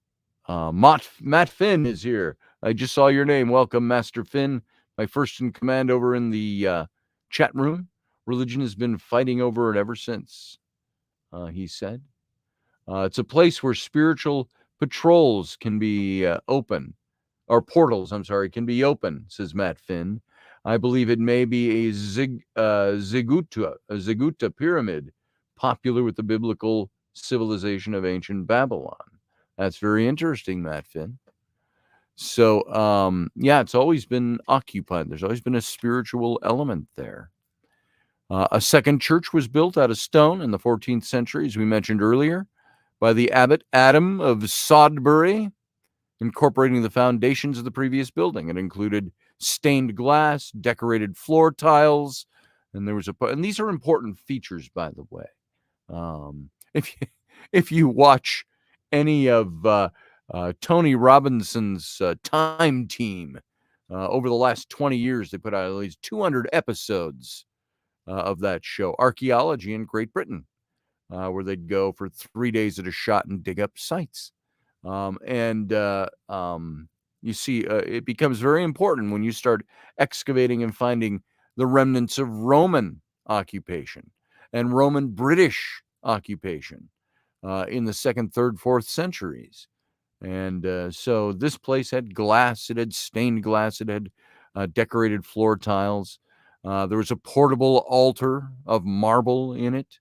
Matt Finn is here. I just saw your name. Welcome, Master Finn, my first in command over in the chat room. Religion has been fighting over it ever since, he said. It's a place where spiritual patrols can be open, or portals, can be open, says Matt Finn. I believe it may be a Ziguta pyramid, popular with the biblical civilization of ancient Babylon. That's very interesting, Matt Finn. So, it's always been occupied. There's always been a spiritual element there. A second church was built out of stone in the 14th century, as we mentioned earlier, by the abbot Adam of Sodbury, incorporating the foundations of the previous building. It included stained glass, decorated floor tiles, and and these are important features, by the way. If you watch any of Tony Robinson's Time Team over the last 20 years, they put out at least 200 episodes of that show, Archaeology in Great Britain, where they'd go for 3 days at a shot and dig up sites. You see, it becomes very important when you start excavating and finding the remnants of Roman occupation and Roman British occupation in the 2nd, 3rd, 4th centuries. And so this place had glass, it had stained glass, it had decorated floor tiles. There was a portable altar of marble in it.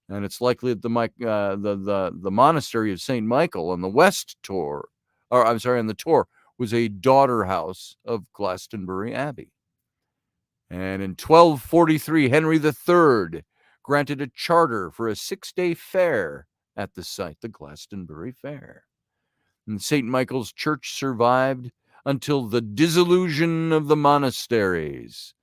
And it's likely that the monastery of St. Michael on the West Tor, on the Tor, was a daughter house of Glastonbury Abbey. And in 1243, Henry III granted a charter for a 6-day fair at the site, the Glastonbury Fair. And St. Michael's Church survived until the dissolution of the monasteries.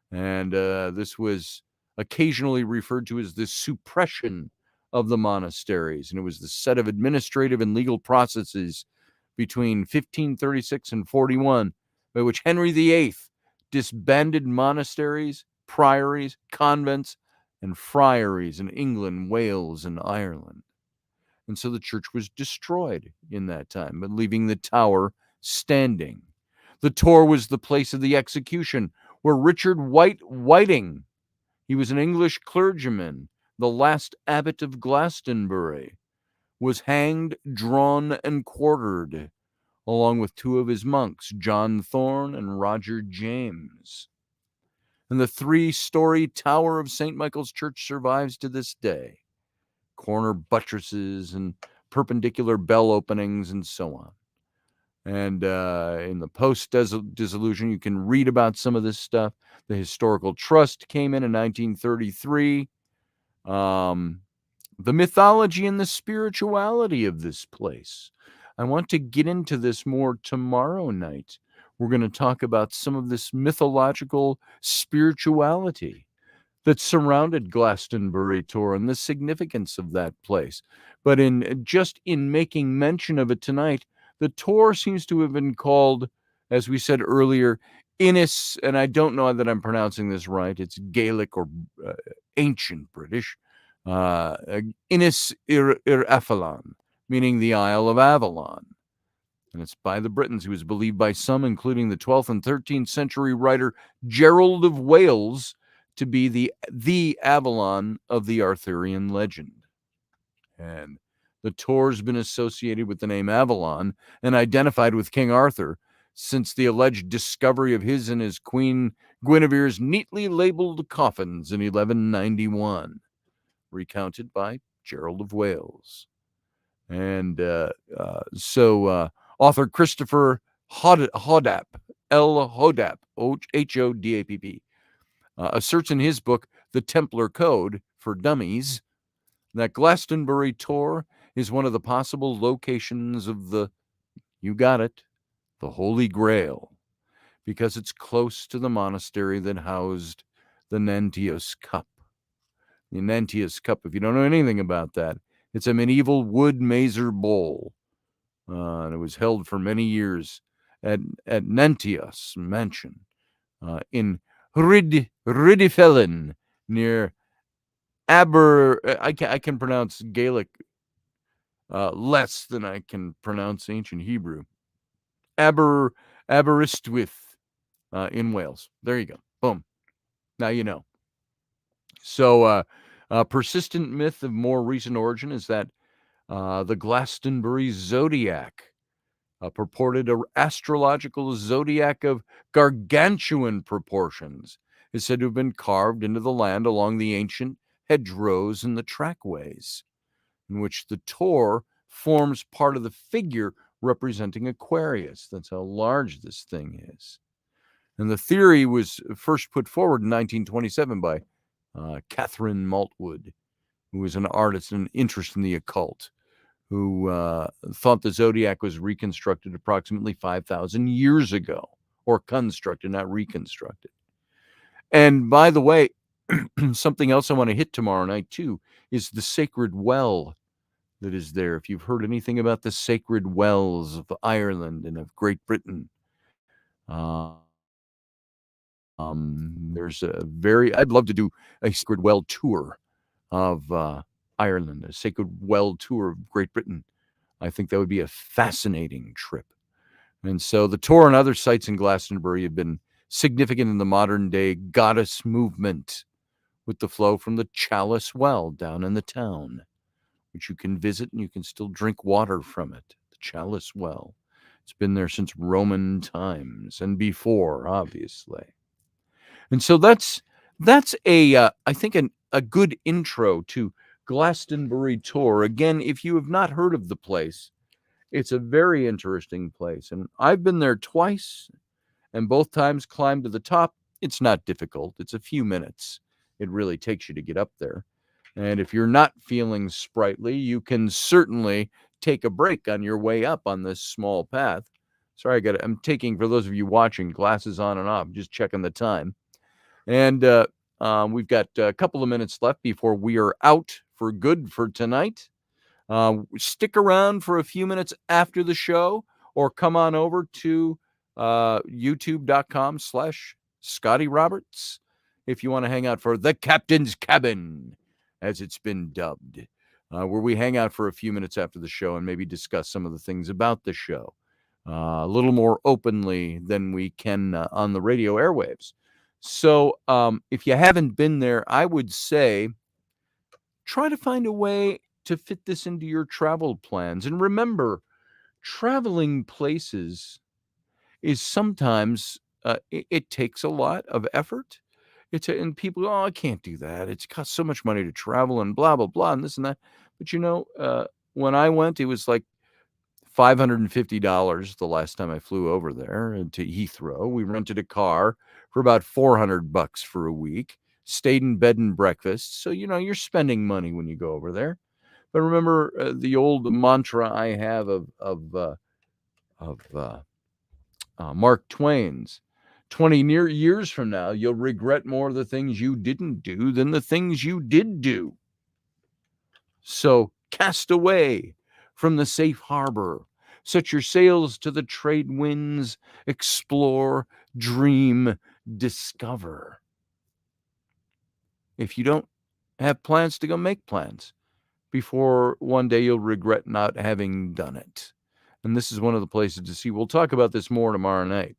And this was occasionally referred to as the suppression of the monasteries. And it was the set of administrative and legal processes between 1536 and 41 by which Henry VIII disbanded monasteries, priories, convents, and friaries in England, Wales, and Ireland. And so the church was destroyed in that time, but leaving the tower standing. The Tor was the place of the execution where Richard Whiting, he was an English clergyman the last abbot of Glastonbury, was hanged, drawn, and quartered, along with two of his monks, John Thorne and Roger James. And the three-story tower of St. Michael's Church survives to this day. Corner buttresses and perpendicular bell openings and so on. And in the post-dissolution, you can read about some of this stuff. The Historical Trust came in 1933. The mythology and the spirituality of this place. I want to get into this more tomorrow night. We're going to talk about some of this mythological spirituality that surrounded Glastonbury Tour and the significance of that place. But in making mention of it tonight, the tour seems to have been called, as we said earlier, Ynys, and I don't know that I'm pronouncing this right. It's Gaelic or ancient British. Ynys Afalon, meaning the Isle of Avalon. And it's by the Britons. He was believed by some, including the 12th and 13th century writer Gerald of Wales, to be the Avalon of the Arthurian legend. And the tour's been associated with the name Avalon and identified with King Arthur since the alleged discovery of his and his queen Guinevere's neatly labeled coffins in 1191, recounted by Gerald of Wales. And author Christopher Hodapp, Hodapp, Hodapp, asserts in his book, The Templar Code for Dummies, that Glastonbury Tour is one of the possible locations of you got it, the Holy Grail, because it's close to the monastery that housed the Nantius Cup. The Nantius Cup, if you don't know anything about that, it's a medieval wood mazer bowl. And it was held for many years at Nantius Mansion in Rhyddifelin near I can pronounce Gaelic less than I can pronounce ancient Hebrew. Aberystwyth in Wales. There you go. Boom. Now you know. So a persistent myth of more recent origin is that the Glastonbury Zodiac, a purported astrological zodiac of gargantuan proportions, is said to have been carved into the land along the ancient hedgerows and the trackways, in which the Tour forms part of the figure representing Aquarius. That's how large this thing is. And the theory was first put forward in 1927 by Catherine Maltwood, who was an artist and interest in the occult, who thought the zodiac was reconstructed approximately 5,000 years ago, or constructed, not reconstructed. And by the way, something else I want to hit tomorrow night, too, is the sacred well that is there. If you've heard anything about the sacred wells of Ireland and of Great Britain, I'd love to do a sacred well tour of Ireland, a sacred well tour of Great Britain. I think that would be a fascinating trip. And so the tour and other sites in Glastonbury have been significant in the modern day goddess movement, with the flow from the Chalice Well down in the town, which you can visit and you can still drink water from it. The Chalice Well. It's been there since Roman times and before, obviously. And so that's I think a good intro to Glastonbury Tour. Again, if you have not heard of the place, it's a very interesting place. And I've been there twice, and both times climbed to the top. It's not difficult. It's a few minutes. It really takes you to get up there. And if you're not feeling sprightly, you can certainly take a break on your way up on this small path. Sorry, I'm taking, for those of you watching, glasses on and off, just checking the time. And we've got a couple of minutes left before we are out for good for tonight. Stick around for a few minutes after the show, or come on over to youtube.com/Scotty Roberts if you want to hang out for the Captain's Cabin, as it's been dubbed, where we hang out for a few minutes after the show and maybe discuss some of the things about the show a little more openly than we can on the radio airwaves. So if you haven't been there, I would say try to find a way to fit this into your travel plans. And remember, traveling places is sometimes, it takes a lot of effort. And people, oh, I can't do that. It's cost so much money to travel and blah, blah, blah, and this and that. But when I went, it was like $550 the last time I flew over there to Heathrow. We rented a car for about $400 for a week, stayed in bed and breakfast. So, you're spending money when you go over there. But remember the old mantra I have of Mark Twain's: 20 years from now, you'll regret more the things you didn't do than the things you did do. So cast away from the safe harbor. Set your sails to the trade winds. Explore, dream, discover. If you don't have plans to go, make plans before one day you'll regret not having done it. And this is one of the places to see. We'll talk about this more tomorrow night,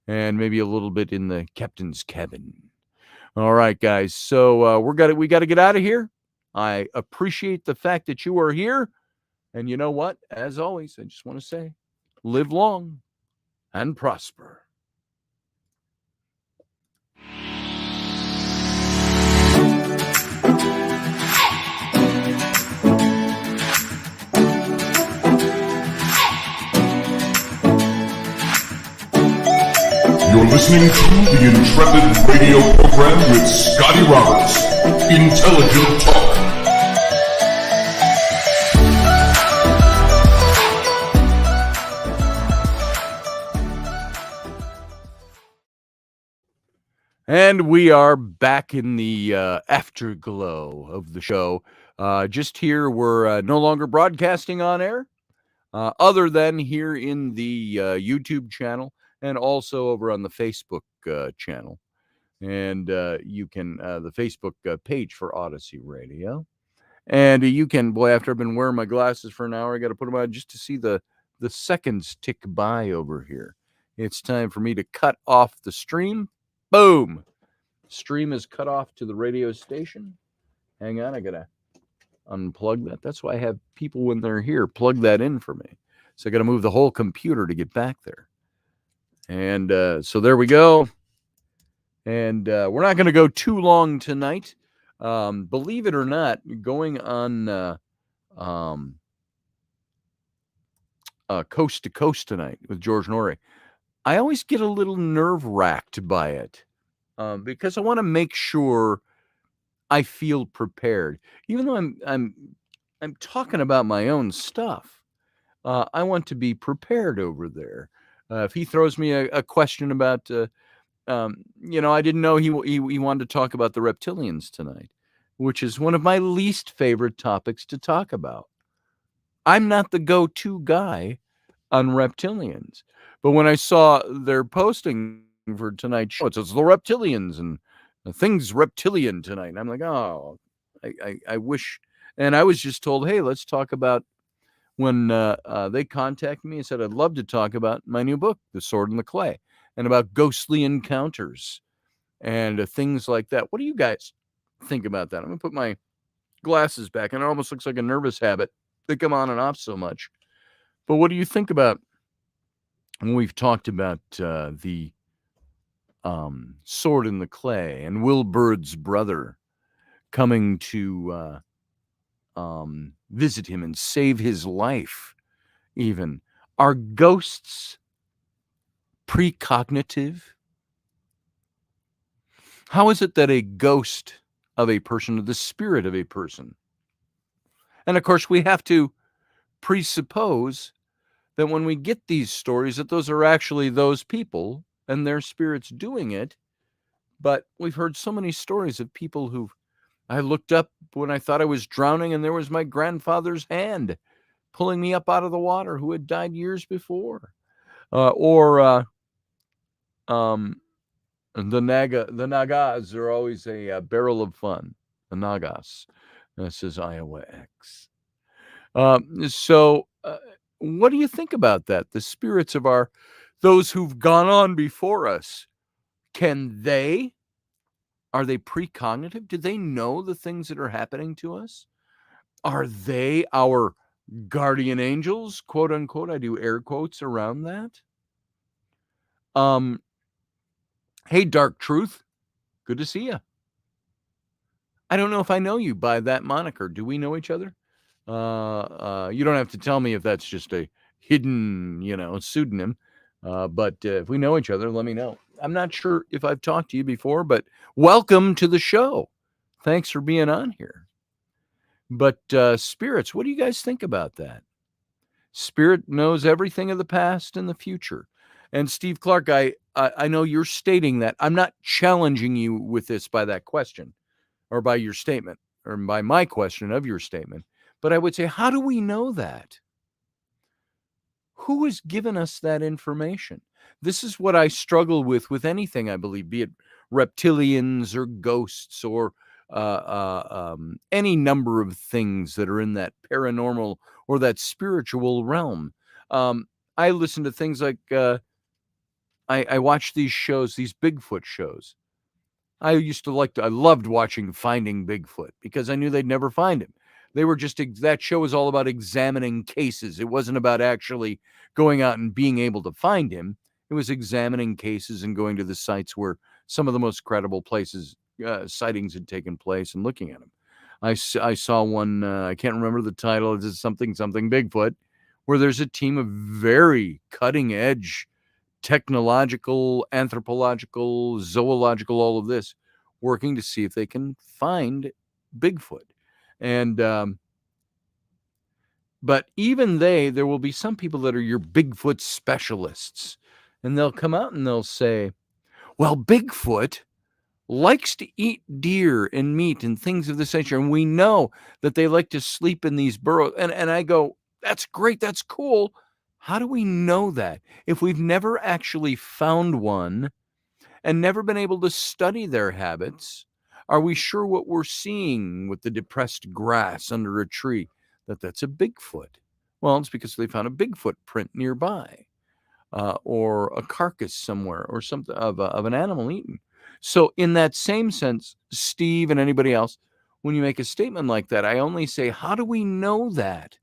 and maybe a little bit in the captain's cabin. All right, guys. So we got to get out of here. I appreciate the fact that you are here. And you know what? As always, I just want to say, live long and prosper. You're listening to the Intrepid radio program with Scotty Roberts. Intelligent Talk. And we are back in the afterglow of the show. Just here, we're no longer broadcasting on air, other than here in the YouTube channel, and also over on the Facebook channel. And you can, the Facebook page for Odyssey Radio. And you can, boy, after I've been wearing my glasses for an hour, I got to put them on just to see the seconds tick by over here. It's time for me to cut off the stream. Boom. Stream is cut off to the radio station. Hang on, I got to unplug that. That's why I have people when they're here plug that in for me. So I got to move the whole computer to get back there. And so there we go. And we're not going to go too long tonight. Believe it or not, going on Coast to Coast tonight with George Norrie, I always get a little nerve-wracked by it because I want to make sure I feel prepared. Even though I'm talking about my own stuff, I want to be prepared over there. If he throws me a question about, I didn't know he wanted to talk about the Reptilians tonight, which is one of my least favorite topics to talk about. I'm not the go-to guy on Reptilians. But when I saw their posting for tonight's show, it says the Reptilians and things reptilian tonight. And I'm like, oh, I wish. And I was just told, hey, let's talk about when they contacted me and said, I'd love to talk about my new book, The Sword and the Clay, and about ghostly encounters and things like that. What do you guys think about that? I'm going to put my glasses back, and it almost looks like a nervous habit. They come on and off so much. But what do you think about when we've talked about the Sword in the Clay and Will Bird's brother coming to visit him and save his life even? Are ghosts precognitive? How is it that a ghost of a person, the spirit of a person, and of course we have to presuppose that when we get these stories that those are actually those people and their spirits doing it. But we've heard so many stories of people who I looked up when I thought I was drowning and there was my grandfather's hand pulling me up out of the water who had died years before. The Nagas are always a barrel of fun. The Nagas. Says Iowa X. So what do you think about that? The spirits of those who've gone on before us, can they Are they precognitive? Do they know the things that are happening to us? Are they our guardian angels, quote unquote? I do air quotes around that. Hey, Dark Truth, good to see you. I don't know if I know you by that moniker. Do we know each other? You don't have to tell me if that's just a hidden, pseudonym. But if we know each other, let me know. I'm not sure if I've talked to you before, but welcome to the show. Thanks for being on here. But spirits, what do you guys think about that? Spirit knows everything of the past and the future. And Steve Clark, I know you're stating that. I'm not challenging you with this by that question or by your statement or by my question of your statement. But I would say, how do we know that? Who has given us that information? This is what I struggle with anything, I believe, be it reptilians or ghosts or any number of things that are in that paranormal or that spiritual realm. I listen to things like I watch these shows, these Bigfoot shows. I loved watching Finding Bigfoot because I knew they'd never find him. They were that show was all about examining cases. It wasn't about actually going out and being able to find him. It was examining cases and going to the sites where some of the most credible sightings had taken place and looking at them. I saw one, I can't remember the title, it's something Bigfoot, where there's a team of very cutting edge technological, anthropological, zoological, all of this, working to see if they can find Bigfoot. And but even there will be some people that are your Bigfoot specialists, and they'll come out and they'll say, well, Bigfoot likes to eat deer and meat and things of this nature, and we know that they like to sleep in these burrows. And I go, that's great, that's cool. How do we know that if we've never actually found one and never been able to study their habits? Are we sure what we're seeing with the depressed grass under a tree, that's a Bigfoot? Well, it's because they found a Bigfoot print nearby, or a carcass somewhere, or something of an animal eaten. So in that same sense, Steve and anybody else, when you make a statement like that, I only say, how do we know that?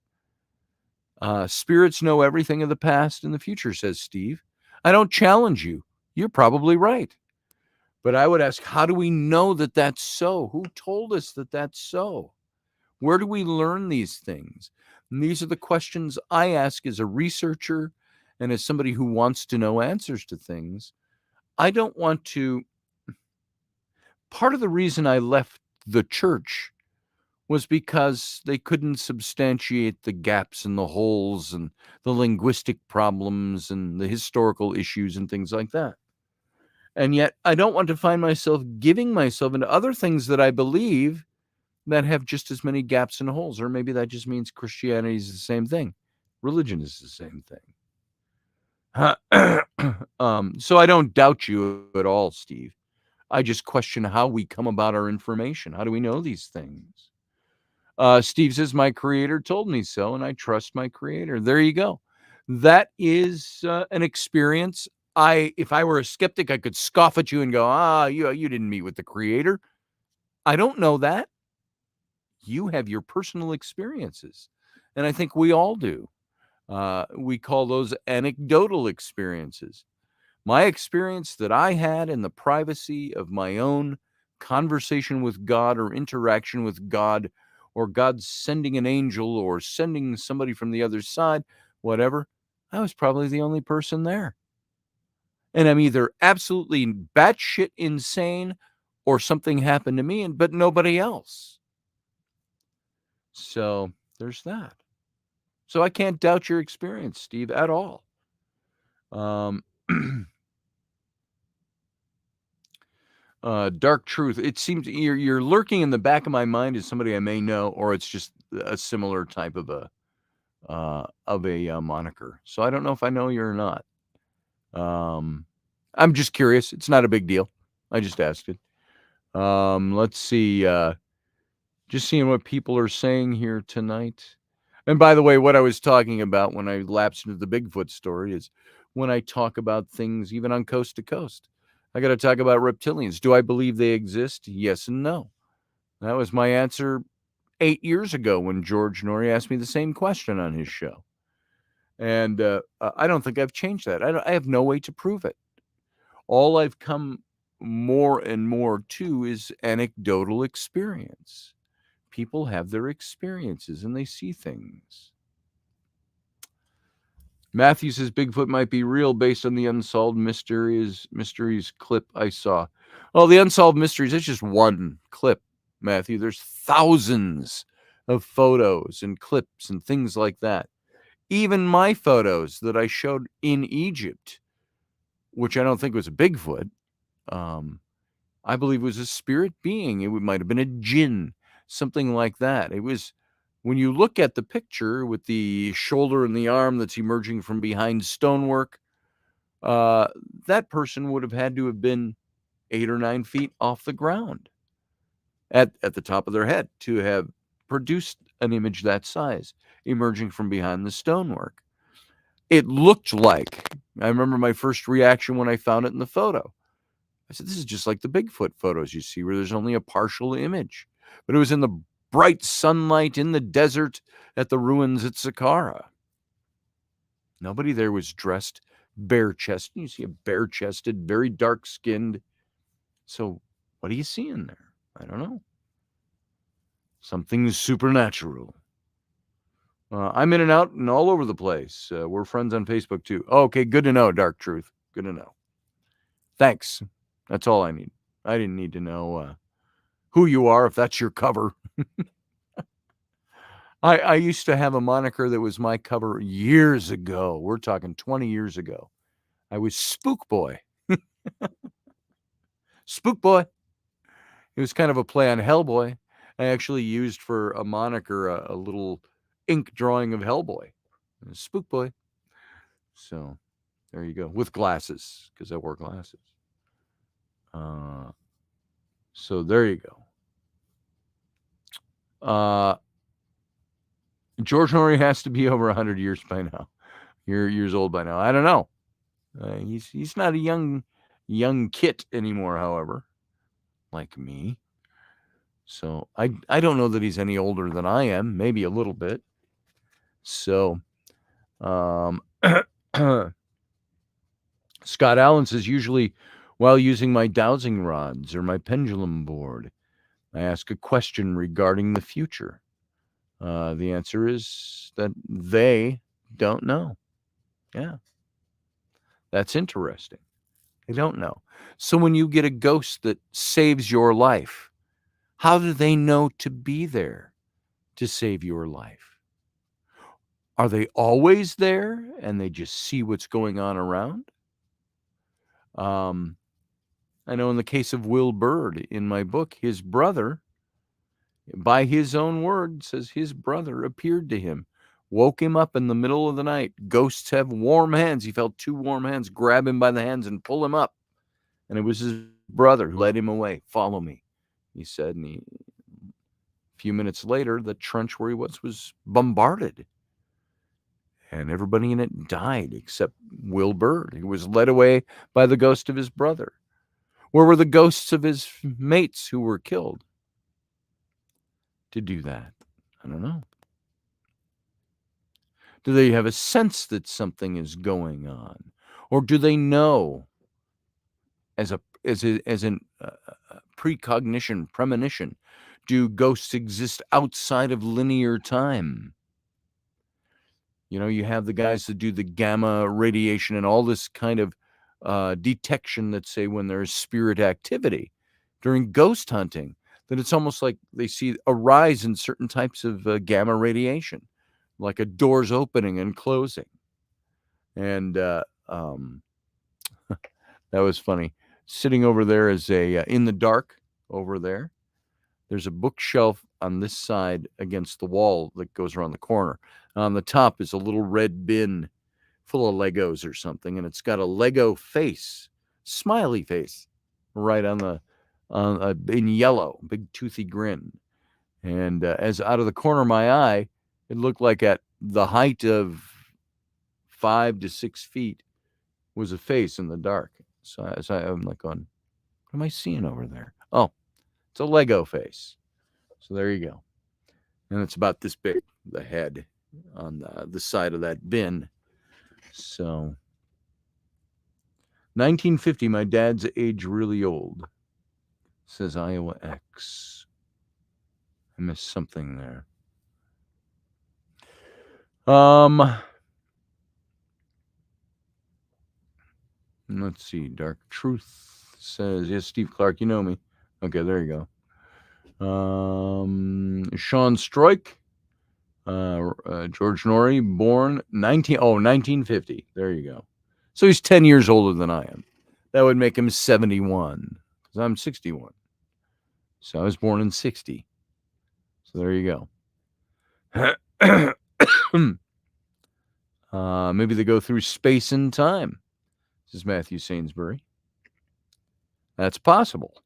Spirits know everything of the past and the future, says Steve. I don't challenge you. You're probably right. But I would ask, how do we know that that's so? Who told us that that's so? Where do we learn these things? And these are the questions I ask as a researcher and as somebody who wants to know answers to things. I don't want to. Part of the reason I left the church was because they couldn't substantiate the gaps and the holes and the linguistic problems and the historical issues and things like that. And yet I don't want to find myself giving myself into other things that I believe that have just as many gaps and holes. Or maybe that just means Christianity is the same thing. Religion is the same thing. So I don't doubt you at all, Steve. I just question how we come about our information. How do we know these things? Steve says, my creator told me so, and I trust my creator. There you go. That is an experience. If I were a skeptic, I could scoff at you and go, you didn't meet with the creator. I don't know that. You have your personal experiences, and I think we all do. We call those anecdotal experiences. My experience that I had in the privacy of my own conversation with God or interaction with God, or God sending an angel or sending somebody from the other side, whatever, I was probably the only person there. And I'm either absolutely batshit insane or something happened to me, but nobody else. So there's that. So I can't doubt your experience, Steve, at all. Dark Truth. It seems you're lurking in the back of my mind as somebody I may know, or it's just a similar type of a moniker. So I don't know if I know you or not. I'm just curious. It's not a big deal. I just asked it. Let's see. Just seeing what people are saying here tonight. And by the way, what I was talking about when I lapsed into the Bigfoot story is when I talk about things even on Coast to Coast. I got to talk about reptilians. Do I believe they exist? Yes and no. That was my answer 8 years ago when George Norrie asked me the same question on his show. And I don't think I've changed that. I have no way to prove it. All I've come more and more to is anecdotal experience. People have their experiences and they see things. Matthew says Bigfoot might be real based on the Unsolved Mysteries clip I saw. Well, the Unsolved Mysteries, it's just one clip, Matthew. There's thousands of photos and clips and things like that. Even my photos that I showed in Egypt, which I don't think was a Bigfoot, I believe was a spirit being. It might have been a jinn, something like that. It was, when you look at the picture with the shoulder and the arm that's emerging from behind stonework, that person would have had to have been 8 or 9 feet off the ground at the top of their head to have produced an image that size emerging from behind the stonework. It looked like, I remember my first reaction when I found it in the photo. I said, this is just like the Bigfoot photos you see where there's only a partial image. But it was in the bright sunlight in the desert at the ruins at Saqqara. Nobody there was dressed bare-chested. You see a bare-chested, very dark-skinned. So what do you see in there? I don't know. Something supernatural. I'm in and out and all over the place. We're friends on Facebook too. Oh, okay, good to know, Dark Truth. Good to know. Thanks. That's all I need. I didn't need to know who you are if that's your cover. I used to have a moniker that was my cover years ago. We're talking 20 years ago. I was Spook Boy. Spook Boy. It was kind of a play on Hellboy. I actually used for a moniker a little ink drawing of Hellboy. Spook Boy. So there you go. With glasses, because I wore glasses. So there you go. George Norrie has to be over 100 years by now. Years old by now. I don't know. He's not a young kit anymore, however, like me. So I don't know that he's any older than I am. Maybe a little bit. So, Scott Allen says, usually while using my dowsing rods or my pendulum board, I ask a question regarding the future. The answer is that they don't know. Yeah. That's interesting. They don't know. So when you get a ghost that saves your life, how do they know to be there to save your life? Are they always there and they just see what's going on around? I know in the case of Will Bird in my book, his brother, by his own word, says his brother appeared to him, woke him up in the middle of the night. Ghosts have warm hands. He felt 2 warm hands grab him by the hands and pull him up. And it was his brother who led him away. Follow me, he said. And a few minutes later, the trench where he was bombarded. And everybody in it died except Will Bird. He was led away by the ghost of his brother. Where were the ghosts of his mates who were killed? To do that, I don't know. Do they have a sense that something is going on, or do they know, as an precognition, premonition? Do ghosts exist outside of linear time? You know, you have the guys that do the gamma radiation and all this kind of detection that say when there's spirit activity during ghost hunting, that it's almost like they see a rise in certain types of gamma radiation, like a door's opening and closing. And that was funny. Sitting over there is in the dark over there. There's a bookshelf on this side against the wall that goes around the corner. On the top is a little red bin full of Legos or something, and it's got a Lego face, smiley face, right on in yellow, big toothy grin. And as out of the corner of my eye, it looked like at the height of 5 to 6 feet was a face in the dark. So I'm like going, what am I seeing over there? Oh, it's a Lego face. So there you go. And it's about this big, the head on the side of that bin. So 1950, my dad's age really old, says Iowa X. I missed something there. Let's see. Dark Truth says, yes, Steve Clark, you know me. Okay, there you go. Sean Stroik, George Norrie, born 1950. There you go. So he's 10 years older than I am. That would make him 71, because I'm 61. So I was born in 60. So there you go. Maybe they go through space and time, says Matthew Sainsbury. That's possible.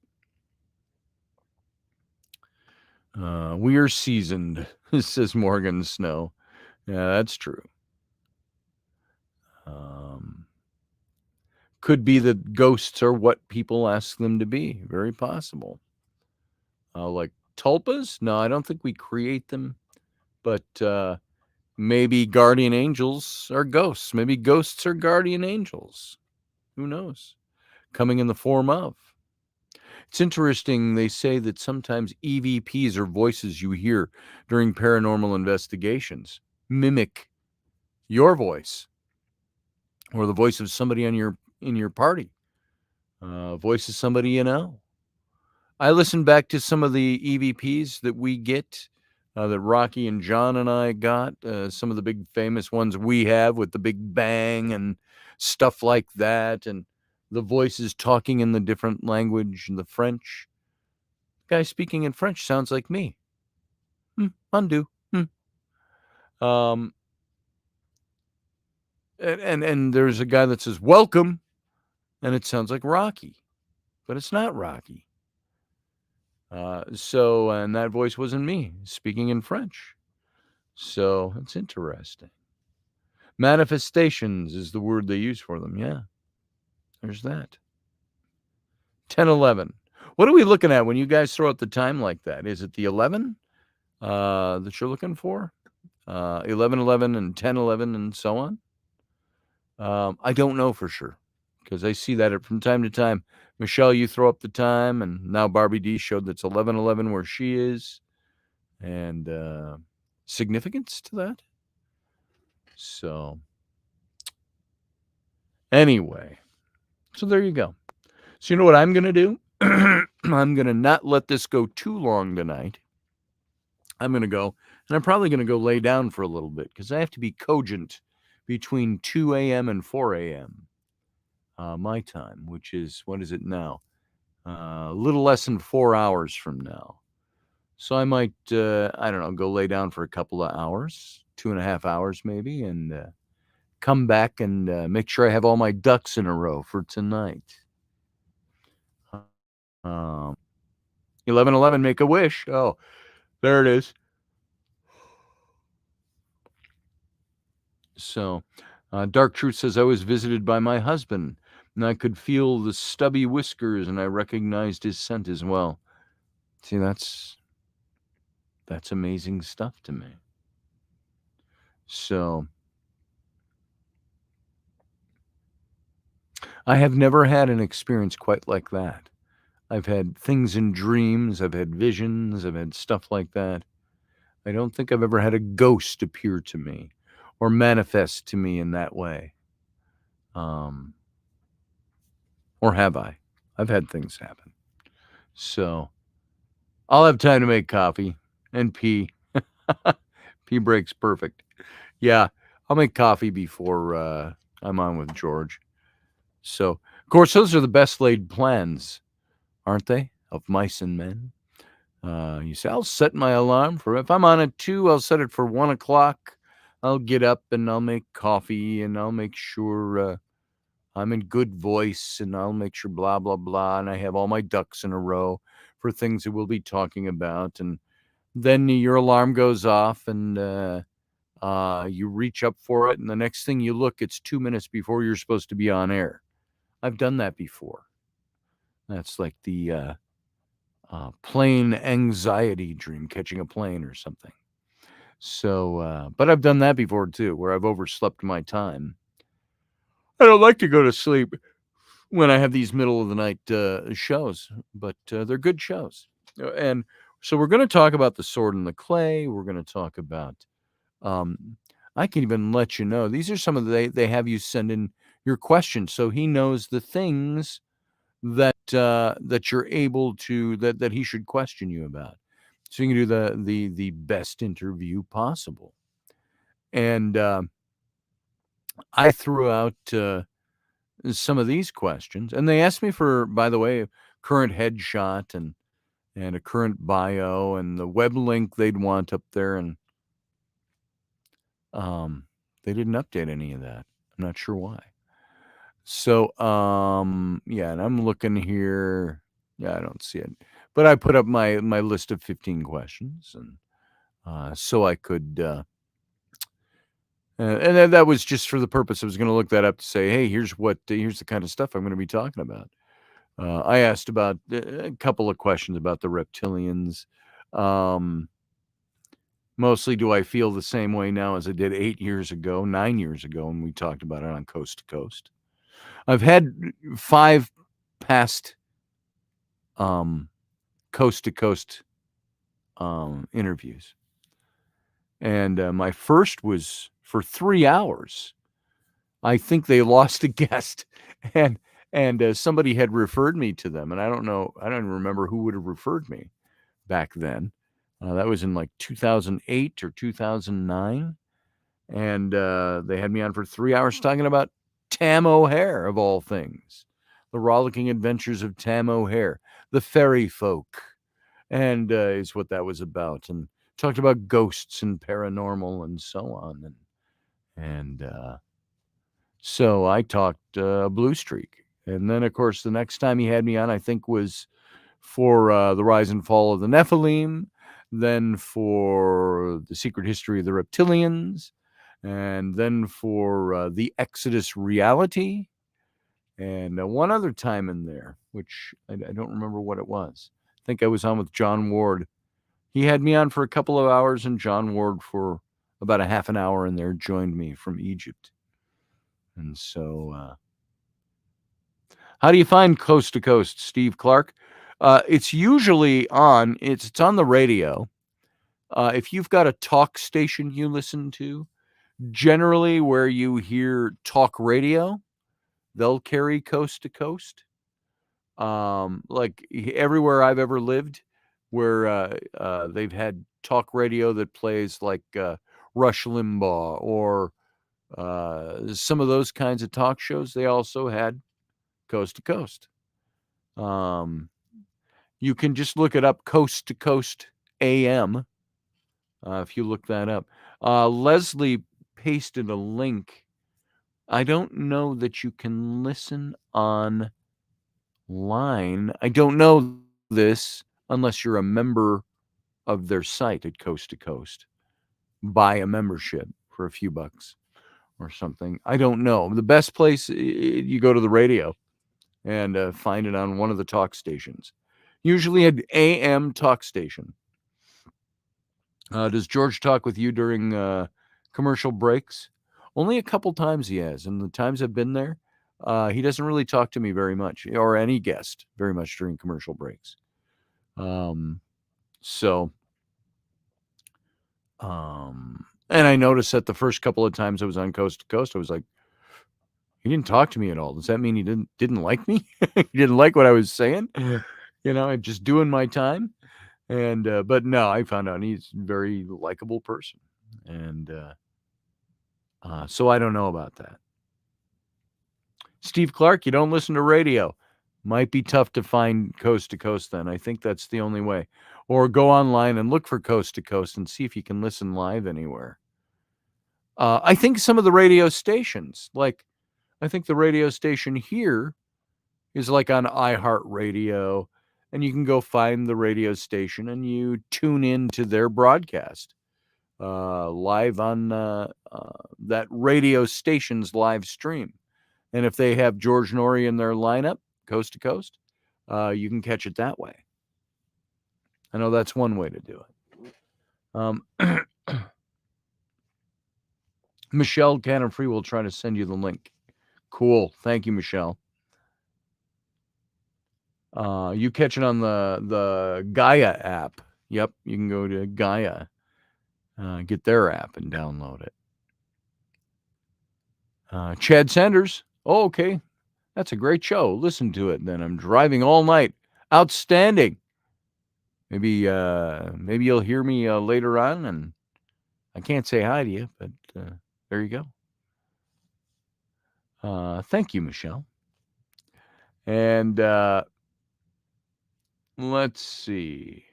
We are seasoned, says Morgan Snow. Yeah, that's true. Could be that ghosts are what people ask them to be. Very possible. Like tulpas? No, I don't think we create them. But maybe guardian angels are ghosts. Maybe ghosts are guardian angels. Who knows? Coming in the form of. It's interesting. They say that sometimes EVPs or voices you hear during paranormal investigations mimic your voice or the voice of somebody in your party, voice of somebody you know. I listened back to some of the EVPs that we get, that Rocky and John and I got, some of the big famous ones we have with the Big Bang and stuff like that, and the voices talking in the different language, the French. The guy speaking in French sounds like me. Undo. And there's a guy that says, welcome, and it sounds like Rocky, but it's not Rocky. And that voice wasn't me speaking in French. So it's interesting. Manifestations is the word they use for them. Yeah, there's that. 10:11. What are we looking at when you guys throw out the time like that? Is it the 11 that you're looking for? 11:11 and 10:11 and so on? I don't know for sure, because I see that from time to time. Michelle, you throw up the time, and now Barbie D showed that's 11:11 where she is, and significance to that. So anyway, so there you go. So you know what I'm going to do? I'm going to not let this go too long tonight. I'm going to go, and I'm probably going to go lay down for a little bit, because I have to be cogent between 2 a.m. and 4 a.m. My time, which is, what is it now? A little less than 4 hours from now. So I might, I don't know, go lay down for a couple of hours, 2.5 hours maybe, and come back and make sure I have all my ducks in a row for tonight. 11:11, make a wish. Oh, there it is. So, Dark Truth says, I was visited by my husband, and I could feel the stubby whiskers, and I recognized his scent as well. See, that's amazing stuff to me. So, I have never had an experience quite like that. I've had things in dreams, I've had visions, I've had stuff like that. I don't think I've ever had a ghost appear to me or manifest to me in that way. Or have I? I've had things happen. So I'll have time to make coffee and pee. Pee break's perfect. Yeah, I'll make coffee before I'm on with George. So, of course, those are the best laid plans, aren't they, of mice and men? You say, I'll set my alarm for, if I'm on at 2, I'll set it for 1 o'clock. I'll get up and I'll make coffee and I'll make sure I'm in good voice and I'll make sure blah, blah, blah. And I have all my ducks in a row for things that we'll be talking about. And then your alarm goes off and you reach up for it. And the next thing you look, it's 2 minutes before you're supposed to be on air. I've done that before. That's like the plane anxiety dream, catching a plane or something. So, but I've done that before too, where I've overslept my time. I don't like to go to sleep when I have these middle of the night shows, but they're good shows. And so we're going to talk about The Sword and the Clay. We're going to talk about, I can even let you know, these are some of they have you send in your questions. So he knows the things that that you're able to, that he should question you about. So you can do the best interview possible. And I threw out some of these questions, and they asked me for, by the way, a current headshot and a current bio and the web link they'd want up there, and they didn't update any of that. I'm not sure why. So yeah, and I'm looking here. Yeah, I don't see it, but I put up my list of 15 questions, and so I could. And that was just for the purpose. I was going to look that up to say, hey, here's the kind of stuff I'm going to be talking about. I asked about a couple of questions about the reptilians. Mostly, do I feel the same way now as I did 9 years ago, when we talked about it on Coast to Coast? I've had 5 past Coast to Coast interviews. And my first was for 3 hours. I think they lost a guest, and somebody had referred me to them, and I don't even remember who would have referred me back then. That was in like 2008 or 2009, and they had me on for 3 hours talking about Tam O'Hare, of all things, the rollicking adventures of Tam O'Hare, the fairy folk, and is what that was about, and talked about ghosts and paranormal and so on, and so I talked Blue Streak. And then, of course, the next time he had me on, I think, was for the rise and fall of the Nephilim, then for the secret history of the Reptilians, and then for the Exodus reality, and one other time in there, which I don't remember what it was. I think I was on with John Ward. He had me on for a couple of hours, and John Ward for about a half an hour in there joined me from Egypt. And so, how do you find Coast to Coast, Steve Clark? It's usually on. It's on the radio. If you've got a talk station you listen to, generally where you hear talk radio, they'll carry Coast to Coast. Like everywhere I've ever lived, where they've had talk radio that plays like Rush Limbaugh or some of those kinds of talk shows, they also had Coast to Coast. You can just look it up, Coast to Coast AM, if you look that up. Leslie pasted a link. I don't know that you can listen online. I don't know this unless you're a member of their site at Coast to Coast. Buy a membership for a few bucks or something. I don't know. The best place, you go to the radio and find it on one of the talk stations. Usually an AM talk station. Does George talk with you during commercial breaks? Only a couple times he has, and the times I've been there, he doesn't really talk to me very much, or any guest very much during commercial breaks. And I noticed that the first couple of times I was on Coast to Coast, I was like, he didn't talk to me at all. Does that mean he didn't like me? He didn't like what I was saying? I'm just doing my time. And but no, I found out he's a very likable person. And so I don't know about that. Steve Clark, you don't listen to radio. Might be tough to find Coast to Coast then. I think that's the only way. Or go online and look for Coast to Coast and see if you can listen live anywhere. I think some of the radio stations, like I think the radio station here is like on iHeartRadio, and you can go find the radio station and you tune in to their broadcast live on that radio station's live stream. And if they have George Norrie in their lineup, coast to coast, you can catch it that way. I know that's one way to do it. Michelle Cannon Free will try to send you the link. Cool. Thank you, Michelle. You catch it on the Gaia app. Yep, you can go to Gaia, get their app and download it. Chad Sanders. Oh, okay. That's a great show. Listen to it then. I'm driving all night. Outstanding. Maybe you'll hear me later on, and I can't say hi to you, but there you go. Thank you, Michelle. And let's see.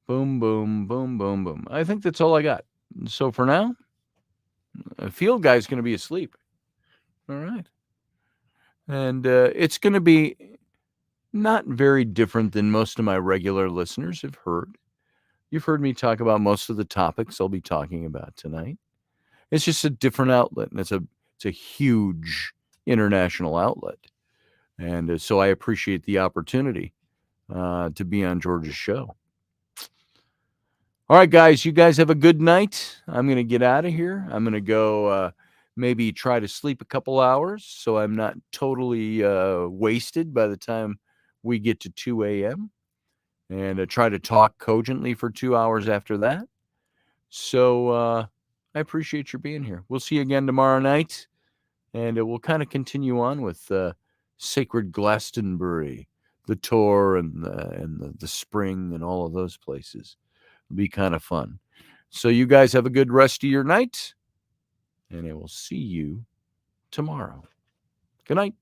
Boom, boom, boom, boom, boom. I think that's all I got. So for now, Field Guy's going to be asleep. All right. And it's going to be not very different than most of my regular listeners have heard. You've heard me talk about most of the topics I'll be talking about tonight. It's just a different outlet, and it's a huge international outlet. And so I appreciate the opportunity to be on George's show. All right, guys, you guys have a good night. I'm going to get out of here. I'm going to go maybe try to sleep a couple hours so I'm not totally wasted by the time we get to 2 a.m. and try to talk cogently for 2 hours after that. So I appreciate your being here. We'll see you again tomorrow night, and we'll kind of continue on with Sacred Glastonbury, the tour, and the spring, and all of those places. It'll be kind of fun. So you guys have a good rest of your night, and I will see you tomorrow. Good night.